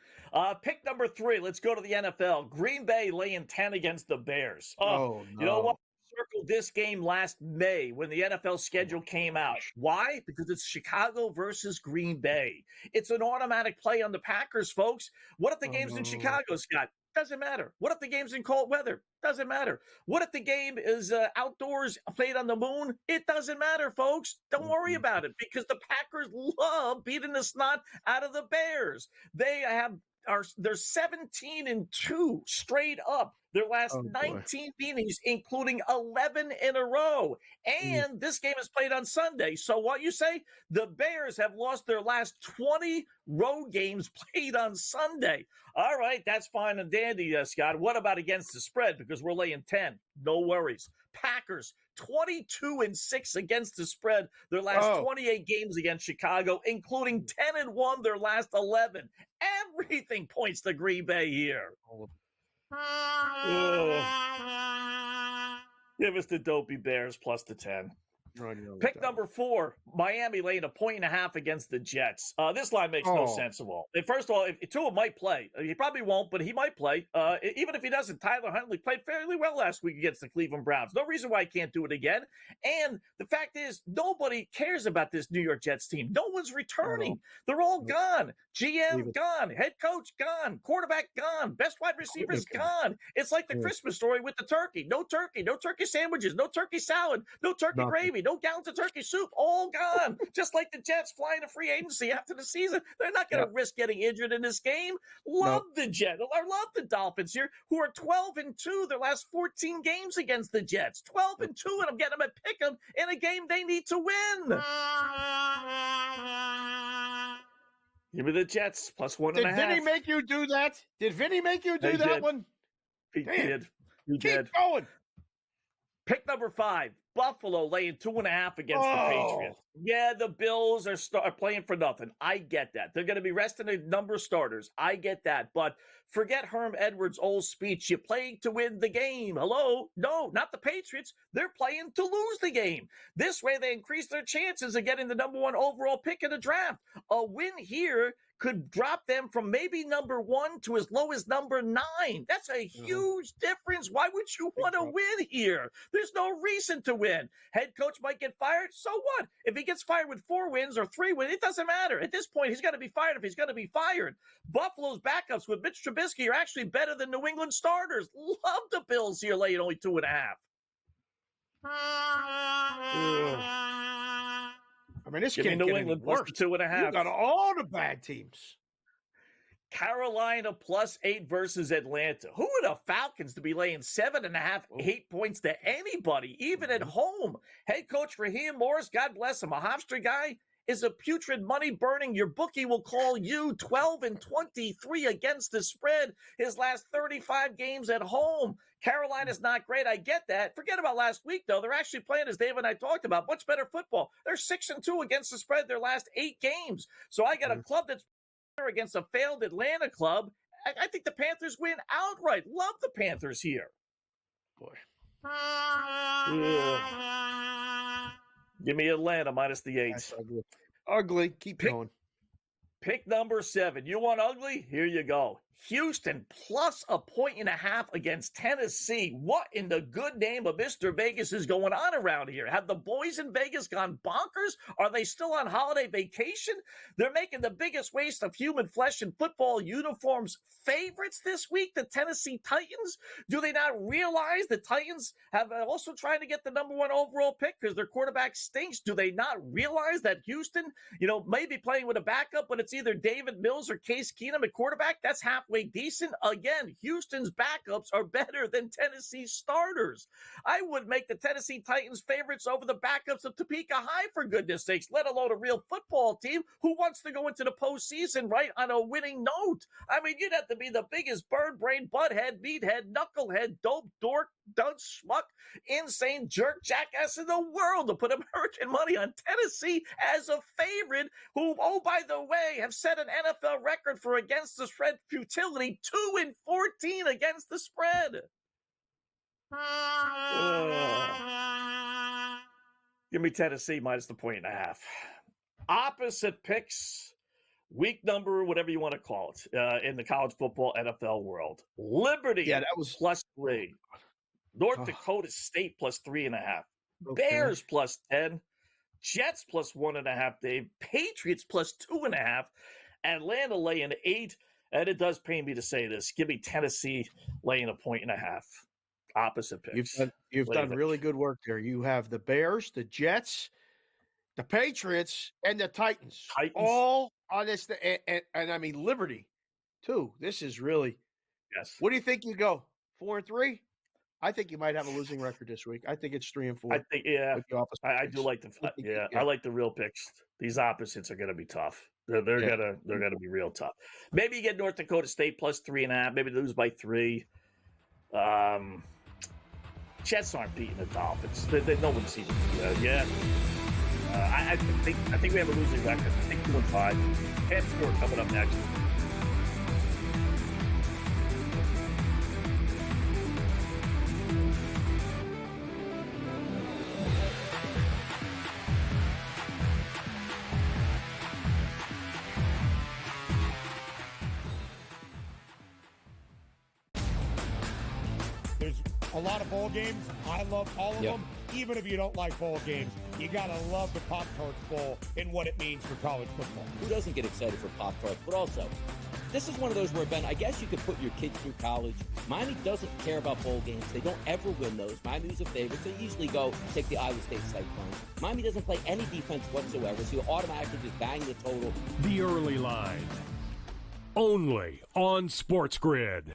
Pick number 3. Let's go to the NFL. Green Bay laying 10 against the Bears. No. You know what? Circled this game last May when the NFL schedule came out. Why? Because it's Chicago versus Green Bay. It's an automatic play on the Packers, folks. What if the game's in Chicago, Scott? Doesn't matter. What if the game's in cold weather? Doesn't matter. What if the game is outdoors, played on the moon? It doesn't matter, folks. Don't worry about it because the Packers love beating the snot out of the Bears. They're 17-2 straight up. Their last 19 meetings, including 11 in a row. And this game is played on Sunday. So what you say? The Bears have lost their last 20 road games played on Sunday. All right, that's fine and dandy, Scott. What about against the spread? Because we're laying 10. No worries. Packers, 22-6 against the spread. Their last 28 games against Chicago, including 10-1 their last 11. Everything points to Green Bay here. Give us the dopey Bears plus the 10. Pick number 4, Miami laying 1.5 against the Jets. This line makes no sense at all. First of all, if Tua might play, he probably won't, but he might play. Even if he doesn't, Tyler Huntley played fairly well last week against the Cleveland Browns. No reason why he can't do it again. And the fact is, nobody cares about this New York Jets team. No one's returning. They're all gone. GM gone. Head coach gone. Quarterback gone. Best wide receivers gone. It's like the Christmas story with the turkey. No turkey sandwiches, no turkey salad, no turkey gravy, no gallons of turkey soup, all gone. Just like the Jets flying to free agency after the season. They're not going to risk getting injured in this game. Love the Jets. I love the Dolphins here, who are 12-2 their last 14 games against the Jets. 12-2, and I'm getting them at pick 'em in a game they need to win. Give me the Jets plus 1.5. Did Vinny make you do that? Did Vinny make you do that one? He did. He did. Keep going. Pick number 5, Buffalo laying 2.5 against the Patriots. Yeah, the Bills are playing for nothing. I get that. They're going to be resting a number of starters. I get that. But forget Herm Edwards' old speech. You play to win the game. Hello? No, not the Patriots. They're playing to lose the game. This way, they increase their chances of getting the number 1 overall pick in the draft. A win here could drop them from maybe number 1 to as low as number 9. That's a huge difference. Why would you want to win here? There's no reason to win. Head coach might get fired. So what? If he gets fired with 4 wins or 3 wins, it doesn't matter. At this point, he's going to be fired if he's going to be fired. Buffalo's backups with Mitch Trubisky are actually better than New England starters. Love the Bills here laying only 2.5. I mean, this Give me can't New get England any worse. plus 2.5. You got all the bad teams. Carolina plus 8 versus Atlanta. Who are the Falcons to be laying 7.5, 8 points to anybody, even at home? Head coach Raheem Morris, God bless him, a Hofstra guy, is a putrid money burning. Your bookie will call you 12-23 against the spread. His last 35 games at home. Carolina's not great. I get that. Forget about last week, though. They're actually playing, as Dave and I talked about, much better football. They're 6-2 against the spread their last 8 games. So I got a club that's better against a failed Atlanta club. I think the Panthers win outright. Love the Panthers here. Boy. Yeah. Give me Atlanta minus the 8. That's ugly. Ugly. Keep going. Pick number 7. You want ugly? Here you go. Houston plus 1.5 against Tennessee. What in the good name of Mr. Vegas is going on around here? Have the boys in Vegas gone bonkers? Are they still on holiday vacation? They're making the biggest waste of human flesh in football uniforms favorites this week, the Tennessee Titans. Do they not realize the Titans have also trying to get the number 1 overall pick because their quarterback stinks? Do they not realize that Houston, may be playing with a backup, but it's either David Mills or Case Keenum at quarterback? That's halfway decent. Again, Houston's backups are better than Tennessee's starters. I would make the Tennessee Titans favorites over the backups of Topeka High, for goodness sakes, let alone a real football team who wants to go into the postseason, right, on a winning note. I mean, you'd have to be the biggest bird brain, butthead, meathead, knucklehead, dope, dork, dunce, schmuck, insane jerk, jackass in the world to put American money on Tennessee as a favorite, who, oh, by the way, have set an NFL record for against the spread futility, 2-14 against the spread. Give me Tennessee minus the 1.5. Opposite picks. Week number, whatever you want to call it, in the college football NFL world. Liberty that was +3. North Dakota State +3.5. Okay. Bears +10. Jets +1.5, Dave. Patriots +2.5. Atlanta laying 8. And it does pain me to say this. Give me Tennessee laying 1.5. Opposite picks. You've done really good work there. You have the Bears, the Jets, the Patriots, and the Titans. All on this, and I mean Liberty, too. This is really. Yes. What do you think you go? 4-3? I think you might have a losing record this week. I think it's 3-4. I think, yeah. I do like I like the real picks. These opposites are going to be tough. They're gonna be real tough. Maybe you get North Dakota State +3.5. Maybe they lose by 3. Jets aren't beating the Dolphins. No one's seen them yet. I think we have a losing record. I think 2-5. And score coming up next. There's a lot of bowl games. I love all of them. Even if you don't like bowl games, you got to love the Pop-Tarts Bowl and what it means for college football. Who doesn't get excited for Pop-Tarts? But also, this is one of those where, Ben, I guess you could put your kids through college. Miami doesn't care about bowl games. They don't ever win those. Miami's a favorite. They usually go take the Iowa State Cyclones. Miami doesn't play any defense whatsoever, so you automatically just bang the total. The early line. Only on SportsGrid.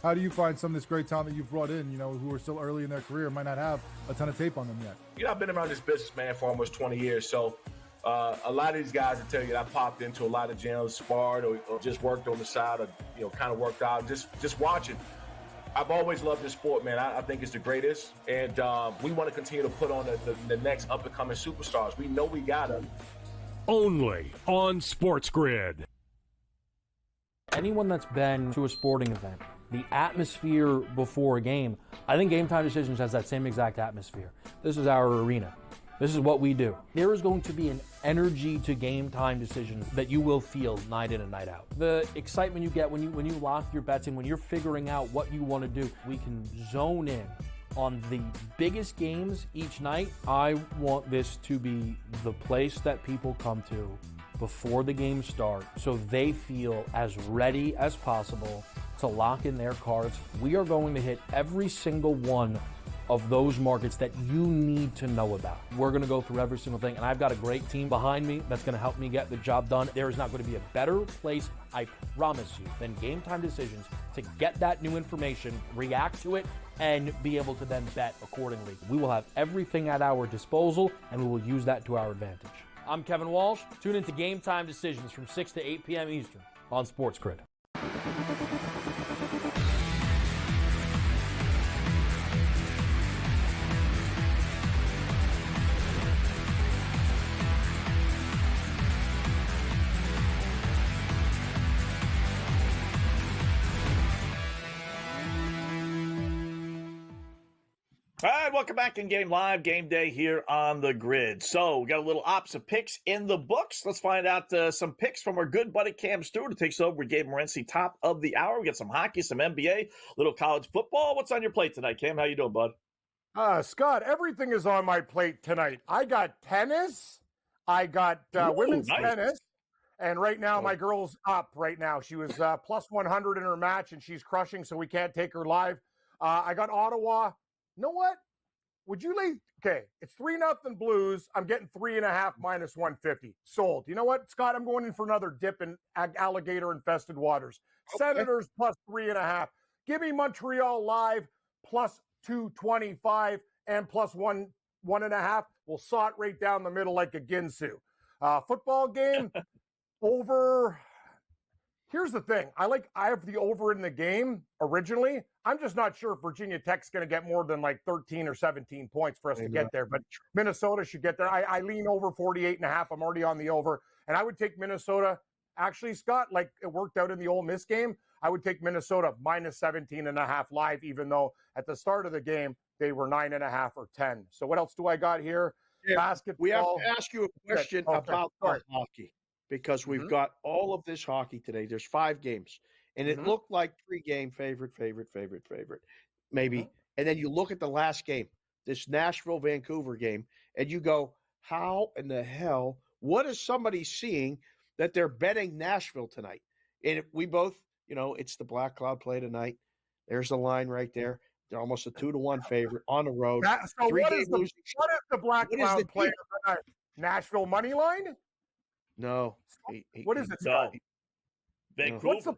How do you find some of this great talent that you've brought in, who are still early in their career, might not have a ton of tape on them yet? I've been around this business, man, for almost 20 years. So a lot of these guys will tell you that I popped into a lot of gyms, sparred, or just worked on the side, or kind of worked out, just watching. I've always loved this sport, man. I think it's the greatest, and we want to continue to put on the next up-and-coming superstars. We know we got them. Only on SportsGrid. Anyone that's been to a sporting event, the atmosphere before a game, I think Game Time Decisions has that same exact atmosphere. This is our arena. This is what we do. There is going to be an energy to Game Time Decisions that you will feel night in and night out. The excitement you get when you lock your bets in, when you're figuring out what you want to do, we can zone in on the biggest games each night. I want this to be the place that people come to before the games start so they feel as ready as possible to lock in their cards. We are going to hit every single one of those markets that you need to know about. We're going to go through every single thing, and I've got a great team behind me that's going to help me get the job done. There is not going to be a better place, I promise you, than Game Time Decisions to get that new information, react to it, and be able to then bet accordingly. We will have everything at our disposal, and we will use that to our advantage. I'm Kevin Walsh. Tune into Game Time Decisions from 6 to 8 p.m. Eastern on SportsGrid. right, welcome back in Game Live, game day here on the grid. So we got a little opposite picks in the books. Let's find out some picks from our good buddy Cam Stewart, who takes over with Gabe Morency top of the hour. We got some hockey, some NBA, little college football. What's on your plate tonight, Cam? How you doing, bud? Scott, everything is on my plate tonight. I got tennis. I got women's tennis. And right now, my girl's up right now. She was plus 100 in her match, and she's crushing, so we can't take her live. I got Ottawa. You know what? Would you leave? Okay, it's 3-0 Blues. I'm getting 3.5 minus 150. Sold. You know what, Scott? I'm going in for another dip in alligator-infested waters. Okay. Senators plus 3.5. Give me Montreal live plus 225 and plus 1.5. We'll saw it right down the middle like a Ginsu. Football game over. Here's the thing. I have the over in the game originally. I'm just not sure if Virginia Tech's going to get more than like 13 or 17 points for us to get there. But Minnesota should get there. I lean over 48.5. I'm already on the over. And I would take Minnesota. Actually, Scott, like it worked out in the Ole Miss game, I would take Minnesota minus 17.5 live, even though at the start of the game, they were 9.5 or 10. So what else do I got here? Yeah, basketball. We have to ask you a question about hockey, because we've got all of this hockey today. There's 5 games, and it looked like 3-game favorite, maybe. And then you look at the last game, this Nashville-Vancouver game, and you go, how in the hell, what is somebody seeing that they're betting Nashville tonight? And we both, it's the Black Cloud play tonight. There's the line right there. They're almost a 2-1 favorite on the road. So what is the Black Cloud play tonight? Nashville money line? No. What is it? No. Vancouver.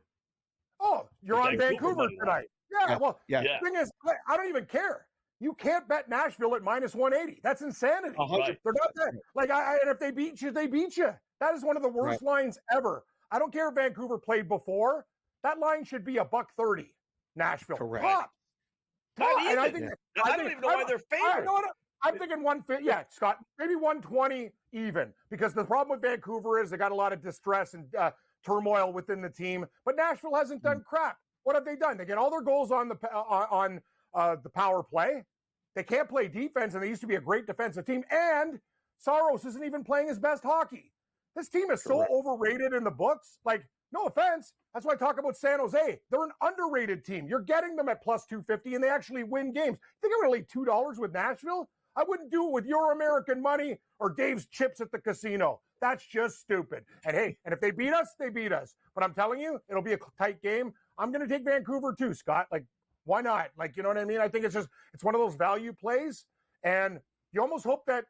You're on Vancouver tonight. Yeah. The thing is, I don't even care. You can't bet Nashville at minus 180. That's insanity. Right. They're not that. And if they beat you, they beat you. That is one of the worst lines ever. I don't care if Vancouver played before. That line should be $1.30. Nashville. Correct. Top. And I don't even know why they're favored. I'm thinking 150. Yeah, Scott, maybe 120 even, because the problem with Vancouver is they got a lot of distress and turmoil within the team. But Nashville hasn't done crap. What have they done? They get all their goals on the power play. They can't play defense, and they used to be a great defensive team. And Saros isn't even playing his best hockey. This team is so overrated in the books. No offense. That's why I talk about San Jose. They're an underrated team. You're getting them at plus 250, and they actually win games. Think I'm going to leave $2 with Nashville? I wouldn't do it with your American money or Dave's chips at the casino. That's just stupid. And hey, and if they beat us, they beat us. But I'm telling you, it'll be a tight game. I'm going to take Vancouver too, Scott. Why not? You know what I mean? I think it's one of those value plays. And you almost hope that,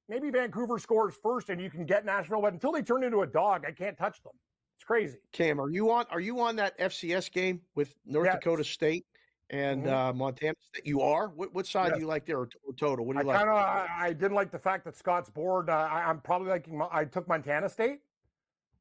maybe Vancouver scores first and you can get Nashville. But until they turn into a dog, I can't touch them. It's crazy. Cam, are you on that FCS game with North Dakota State and Montana State? You are? What side do you like there, or total? What do you like? I didn't like the fact that Scott's bored. I'm probably liking. I took Montana State.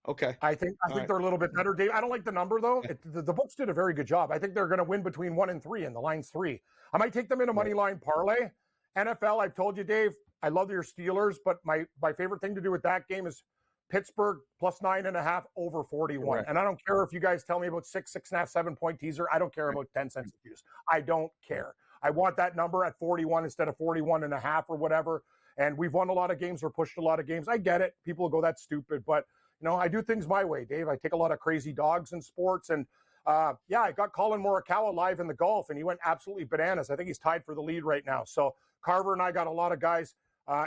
Okay. I think they're a little bit better, Dave. I don't like the number though. The books did a very good job. I think they're going to win between 1 and 3, and the line's 3. I might take them in a money line parlay. NFL, I've told you, Dave. I love your Steelers, but my favorite thing to do with that game is Pittsburgh plus 9.5 over 41. Correct. And I don't care if you guys tell me about 6.5, 7-point teaser. I don't care about 10 cents a piece. I don't care. I want that number at 41 instead of 41.5 or whatever. And we've won a lot of games or pushed a lot of games. I get it. People will go, that's stupid. But, I do things my way, Dave. I take a lot of crazy dogs in sports. And, I got Colin Morikawa live in the golf, and he went absolutely bananas. I think he's tied for the lead right now. So Carver and I got a lot of guys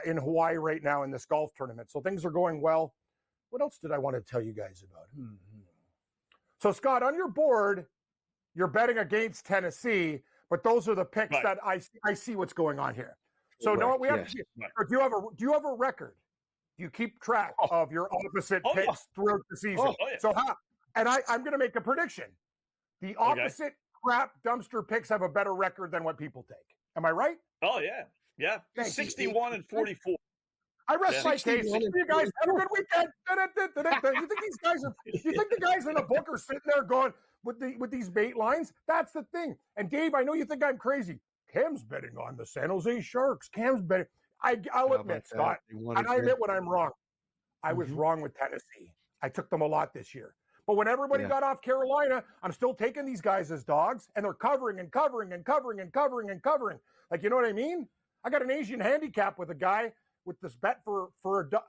in Hawaii right now in this golf tournament. So things are going well. What else did I want to tell you guys about? So, Scott, on your board, you're betting against Tennessee, but those are the picks that I see what's going on here. So, know what we have to do? Do you have a record? Do you keep track of your opposite picks throughout the season? So, and I'm going to make a prediction. The opposite crap dumpster picks have a better record than what people take. Am I right? Oh, yeah. Yeah. 61 and 44. I rest my case. You guys have a good weekend. You think the guys in the book are sitting there going with these bait lines? That's the thing. And Dave, I know you think I'm crazy. Cam's betting on the San Jose Sharks. Cam's betting. I'll admit, Scott, and I admit when I'm wrong. I was wrong with Tennessee. I took them a lot this year. But when everybody got off Carolina, I'm still taking these guys as dogs, and they're covering and covering and covering and covering and covering. Like, you know what I mean? I got an Asian handicap with a guy with this bet for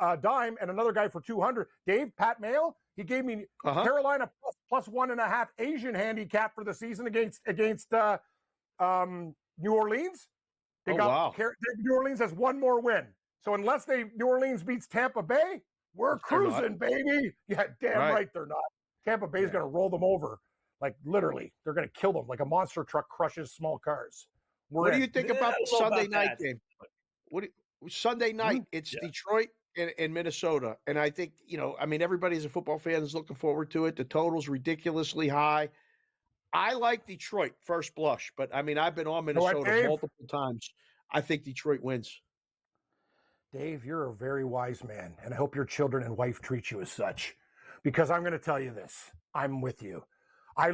a dime and another guy for 200. Dave, Pat Mail, he gave me Carolina plus 1.5 Asian handicap for the season against New Orleans. They New Orleans has one more win. So unless New Orleans beats Tampa Bay, we're cruising, baby. Yeah, damn right they're not. Tampa Bay is going to roll them over. Like, literally, they're going to kill them like a monster truck crushes small cars. What do you think about the Sunday night game? Sunday night, it's Detroit and Minnesota. And I think, everybody as a football fan is looking forward to it. The total's ridiculously high. I like Detroit first blush, but I've been on Minnesota multiple times. I think Detroit wins. Dave, you're a very wise man, and I hope your children and wife treat you as such. Because I'm going to tell you this. I'm with you. I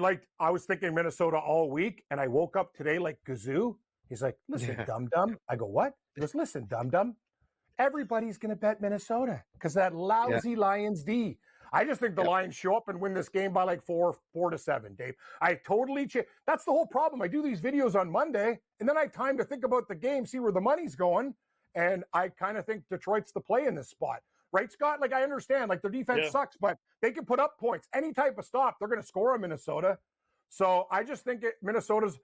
was thinking Minnesota all week, and I woke up today like Gazoo. He's like, listen, dum-dum. I go, what? He goes, listen, dum-dum. Everybody's going to bet Minnesota because that lousy Lions D. I just think the Lions show up and win this game by like 4-7, Dave. I totally that's the whole problem. I do these videos on Monday, and then I have time to think about the game, see where the money's going, and I kind of think Detroit's the play in this spot. Right, Scott? Like, I understand, like, their defense sucks, but they can put up points. Any type of stop, they're going to score on Minnesota. So I just think Minnesota's,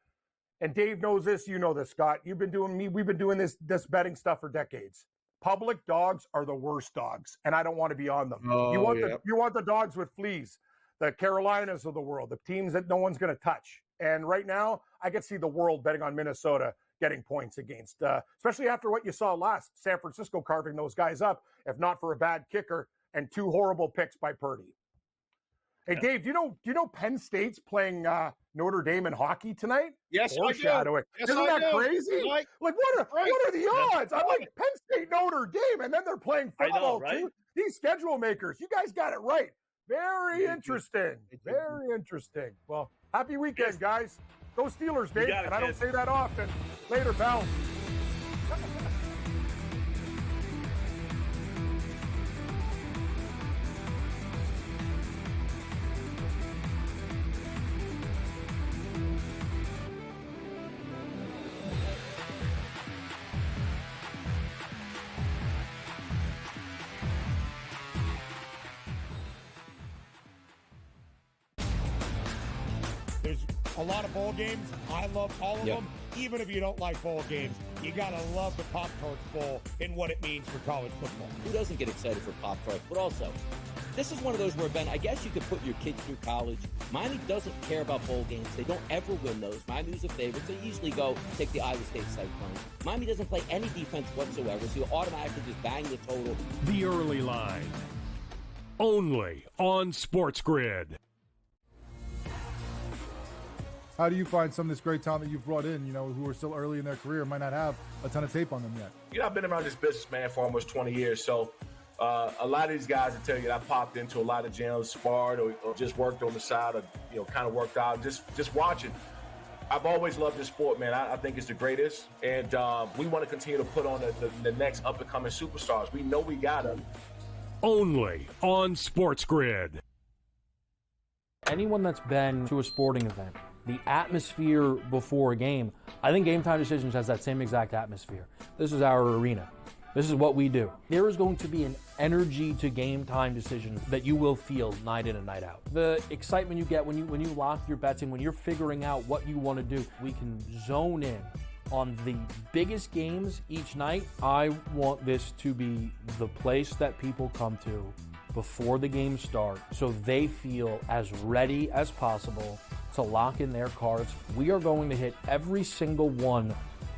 and Dave knows this, you know this, Scott. We've been doing this betting stuff for decades. Public dogs are the worst dogs, and I don't want to be on them. You want the dogs with fleas, the Carolinas of the world, the teams that no one's going to touch. And right now, I could see the world betting on Minnesota getting points against, especially after what you saw last, San Francisco carving those guys up, if not for a bad kicker and 2 horrible picks by Purdy. Hey, Dave, do you know Penn State's playing Notre Dame in hockey tonight? Yes, I do. Yes, Isn't that crazy? Like what are the odds? I'm like, Penn State, Notre Dame, and then they're playing football too. These schedule makers, you guys got it right. Very interesting. Very interesting. Well, happy weekend, guys. Go Steelers, Dave. And I don't say that often. Later, pal. There's a lot of bowl games. I love all of them. Even if you don't like bowl games, you got to love the Pop-Tarts Bowl and what it means for college football. Who doesn't get excited for Pop-Tarts? But also, this is one of those where, Ben, I guess you could put your kids through college. Miami doesn't care about bowl games. They don't ever win those. Miami's a favorite. They usually go take the Iowa State Cyclones. Miami doesn't play any defense whatsoever, so you automatically just bang the total. The early line. Only on SportsGrid. How do you find some of this great talent that you've brought in, who are still early in their career, might not have a ton of tape on them yet? I've been around this business, man, for almost 20 years. So a lot of these guys will tell you that I popped into a lot of gyms, sparred or just worked on the side or, kind of worked out, just watching. I've always loved this sport, man. I think it's the greatest. And we want to continue to put on the next up-and-coming superstars. We know we got them. Only on SportsGrid. Anyone that's been to a sporting event, the atmosphere before a game, I think Game Time Decisions has that same exact atmosphere. This is our arena. This is what we do. There is going to be an energy to Game Time Decisions that you will feel night in and night out. The excitement you get when you lock your bets in, when you're figuring out what you want to do, we can zone in on the biggest games each night. I want this to be the place that people come to before the games start so they feel as ready as possible to lock in their cards. We are going to hit every single one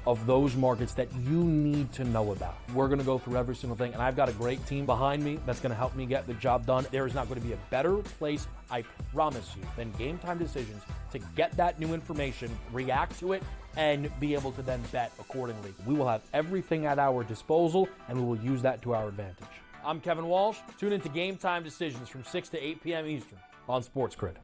of those markets that you need to know about. We're going to go through every single thing, and I've got a great team behind me that's going to help me get the job done. There is not going to be a better place, I promise you, than Game Time Decisions to get that new information, react to it, and be able to then bet accordingly. We will have everything at our disposal, and we will use that to our advantage. I'm Kevin Walsh. Tune into Game Time Decisions from 6 to 8 p.m. Eastern on SportsGrid.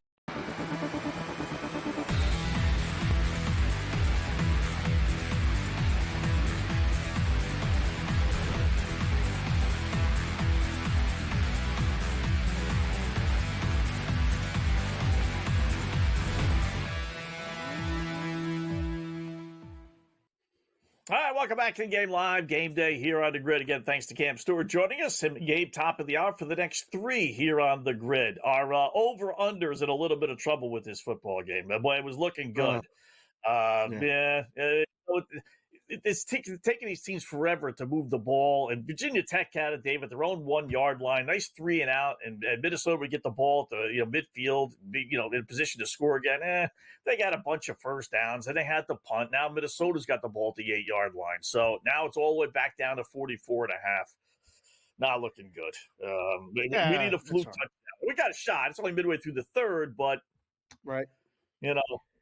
welcome back to InGame Live Game Day here on the Grid. Again, thanks to Cam Stewart joining us. InGame top of the hour for the next 3 here on the Grid. Our over-unders in a little bit of trouble with this football game. Boy, it was looking good. It's taking these teams forever to move the ball. And Virginia Tech had it, Dave, at their own 1 yard line. Nice 3 and out. And Minnesota would get the ball at the midfield, in position to score again. They got a bunch of first downs and they had the punt. Now Minnesota's got the ball at the 8 yard line. So now it's all the way back down to 44.5. Not looking good. We need a fluke touchdown. We got a shot. It's only midway through the third, but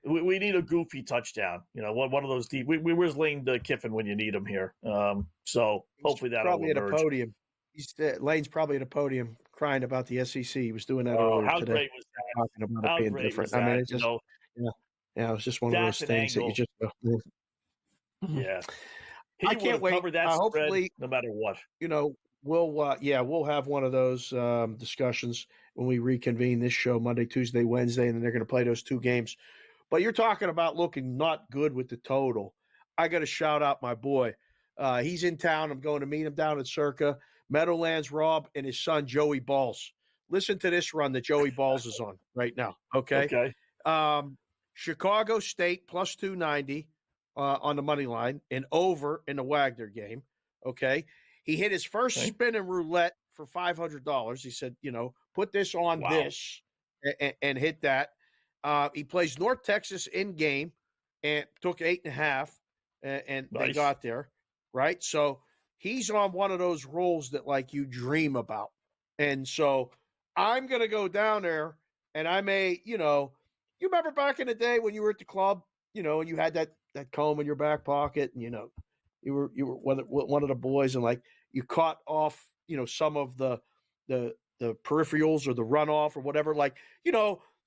we need a goofy touchdown. One of those deep. Where's Lane Kiffin when you need him here? So hopefully that'll probably emerge. At a podium. Lane's probably at a podium crying about the SEC. He was doing that earlier how today. Great was that? Talking about How it being great different. was that? I mean, it just it was just one of those things that you just go. Yeah. I can't wait. Cover that hopefully, no matter what. We'll have one of those discussions when we reconvene this show Monday, Tuesday, Wednesday, and then they're going to play those 2 games. But you're talking about looking not good with the total. I got to shout out my boy. He's in town. I'm going to meet him down at Circa. Meadowlands Rob and his son, Joey Balls. Listen to this run that Joey Balls is on right now, okay? Chicago State plus 290 on the money line and over in the Wagner game, okay? He hit his first spin in roulette for $500. He said, put this on this and hit that. He plays North Texas in game and took 8.5 and they got there, right? So he's on one of those rolls that like you dream about. And so I'm going to go down there and I may, you remember back in the day when you were at the club, and you had that comb in your back pocket and, you were one of the boys and like you caught off, some of the peripherals or the runoff or whatever, like,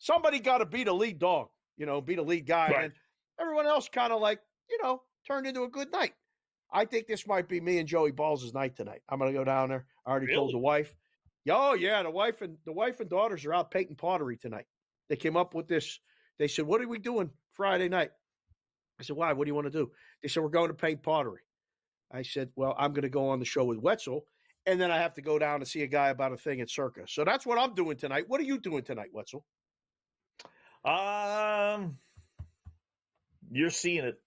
somebody got to be the lead dog, be the lead guy. Right. And everyone else kind of like, turned into a good night. I think this might be me and Joey Balls' night tonight. I'm going to go down there. I already told the wife. Oh, yeah, the wife and daughters are out painting pottery tonight. They came up with this. They said, what are we doing Friday night? I said, why? What do you want to do? They said, we're going to paint pottery. I said, well, I'm going to go on the show with Wetzel, and then I have to go down and see a guy about a thing at Circa. So that's what I'm doing tonight. What are you doing tonight, Wetzel? You're seeing it.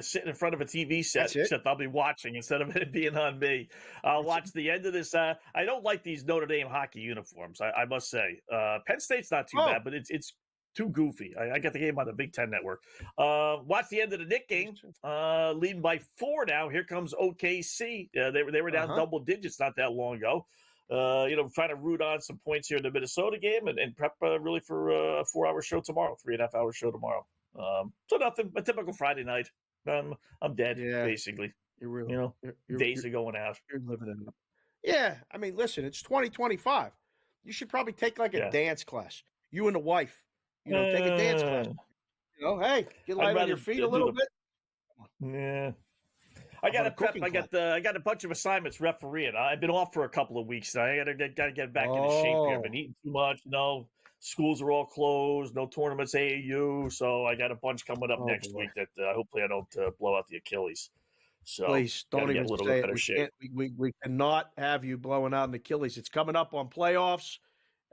Sitting in front of a TV set, except I'll be watching instead of it being on me. I'll watch the end of this. I don't like these Notre Dame hockey uniforms, I must say. Penn State's not too bad, but it's too goofy. I got the game on the Big Ten Network. Watch the end of the Nick game, leading by 4 now. Here comes OKC. They were down double digits not that long ago. Trying to root on some points here in the Minnesota game and prep really for a 4-hour show tomorrow, 3.5-hour show tomorrow. So nothing, a typical Friday night. I'm dead, basically. You're really, days are going out. You're living it up. Yeah, I mean, listen, it's 2025. You should probably take like a dance class. You and the wife, take a dance class. Hey, get light on your feet a little bit. Yeah. I got to prep. I got a bunch of assignments refereeing. I've been off for a couple of weeks. I got to get back into shape here. I've been eating too much. Schools are all closed. No tournaments, AAU. So I got a bunch coming up next week that hopefully I don't blow out the Achilles. So please don't even say it. We cannot have you blowing out an Achilles. It's coming up on playoffs,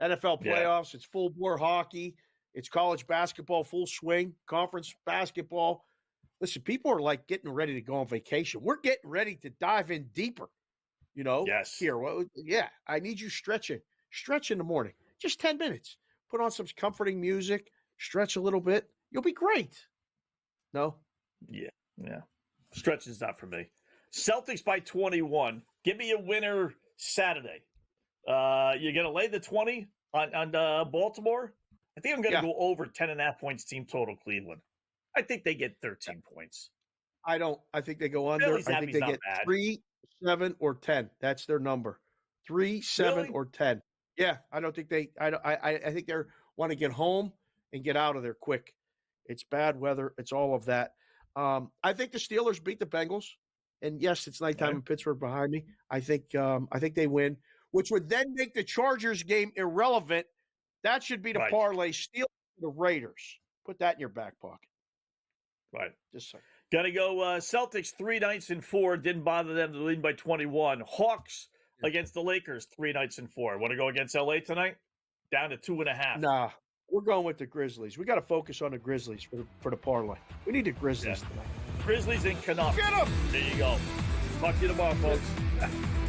NFL playoffs. It's full bore hockey. It's college basketball, full swing, conference basketball. Listen, people are like getting ready to go on vacation. We're getting ready to dive in deeper. Yes. Here, I need you stretching. Stretch in the morning, just 10 minutes. Put on some comforting music, stretch a little bit. You'll be great. No? Yeah. Stretch is not for me. Celtics by 21. Give me a winner Saturday. You're going to lay the 20 on Baltimore? I think I'm going to go over 10.5 points team total Cleveland. I think they get 13 points. I don't. I think they go under. I think they get 3, 7, or 10. That's their number. 3, 7, or 10. Yeah, I don't think they. I think they want to get home and get out of there quick. It's bad weather. It's all of that. I think the Steelers beat the Bengals, and yes, it's nighttime in Pittsburgh behind me. I think they win, which would then make the Chargers game irrelevant. That should be the parlay. Steelers the Raiders. Put that in your back pocket. Right. Just so. Got to go Celtics 3 nights and 4. Didn't bother them to lead by 21. Hawks against the Lakers 3 nights and 4. Want to go against LA tonight? Down to 2.5. Nah, we're going with the Grizzlies. We got to focus on the Grizzlies for the parlay. We need the Grizzlies tonight. Grizzlies in Canucks. Get 'em! There you go. Talk to you tomorrow, folks.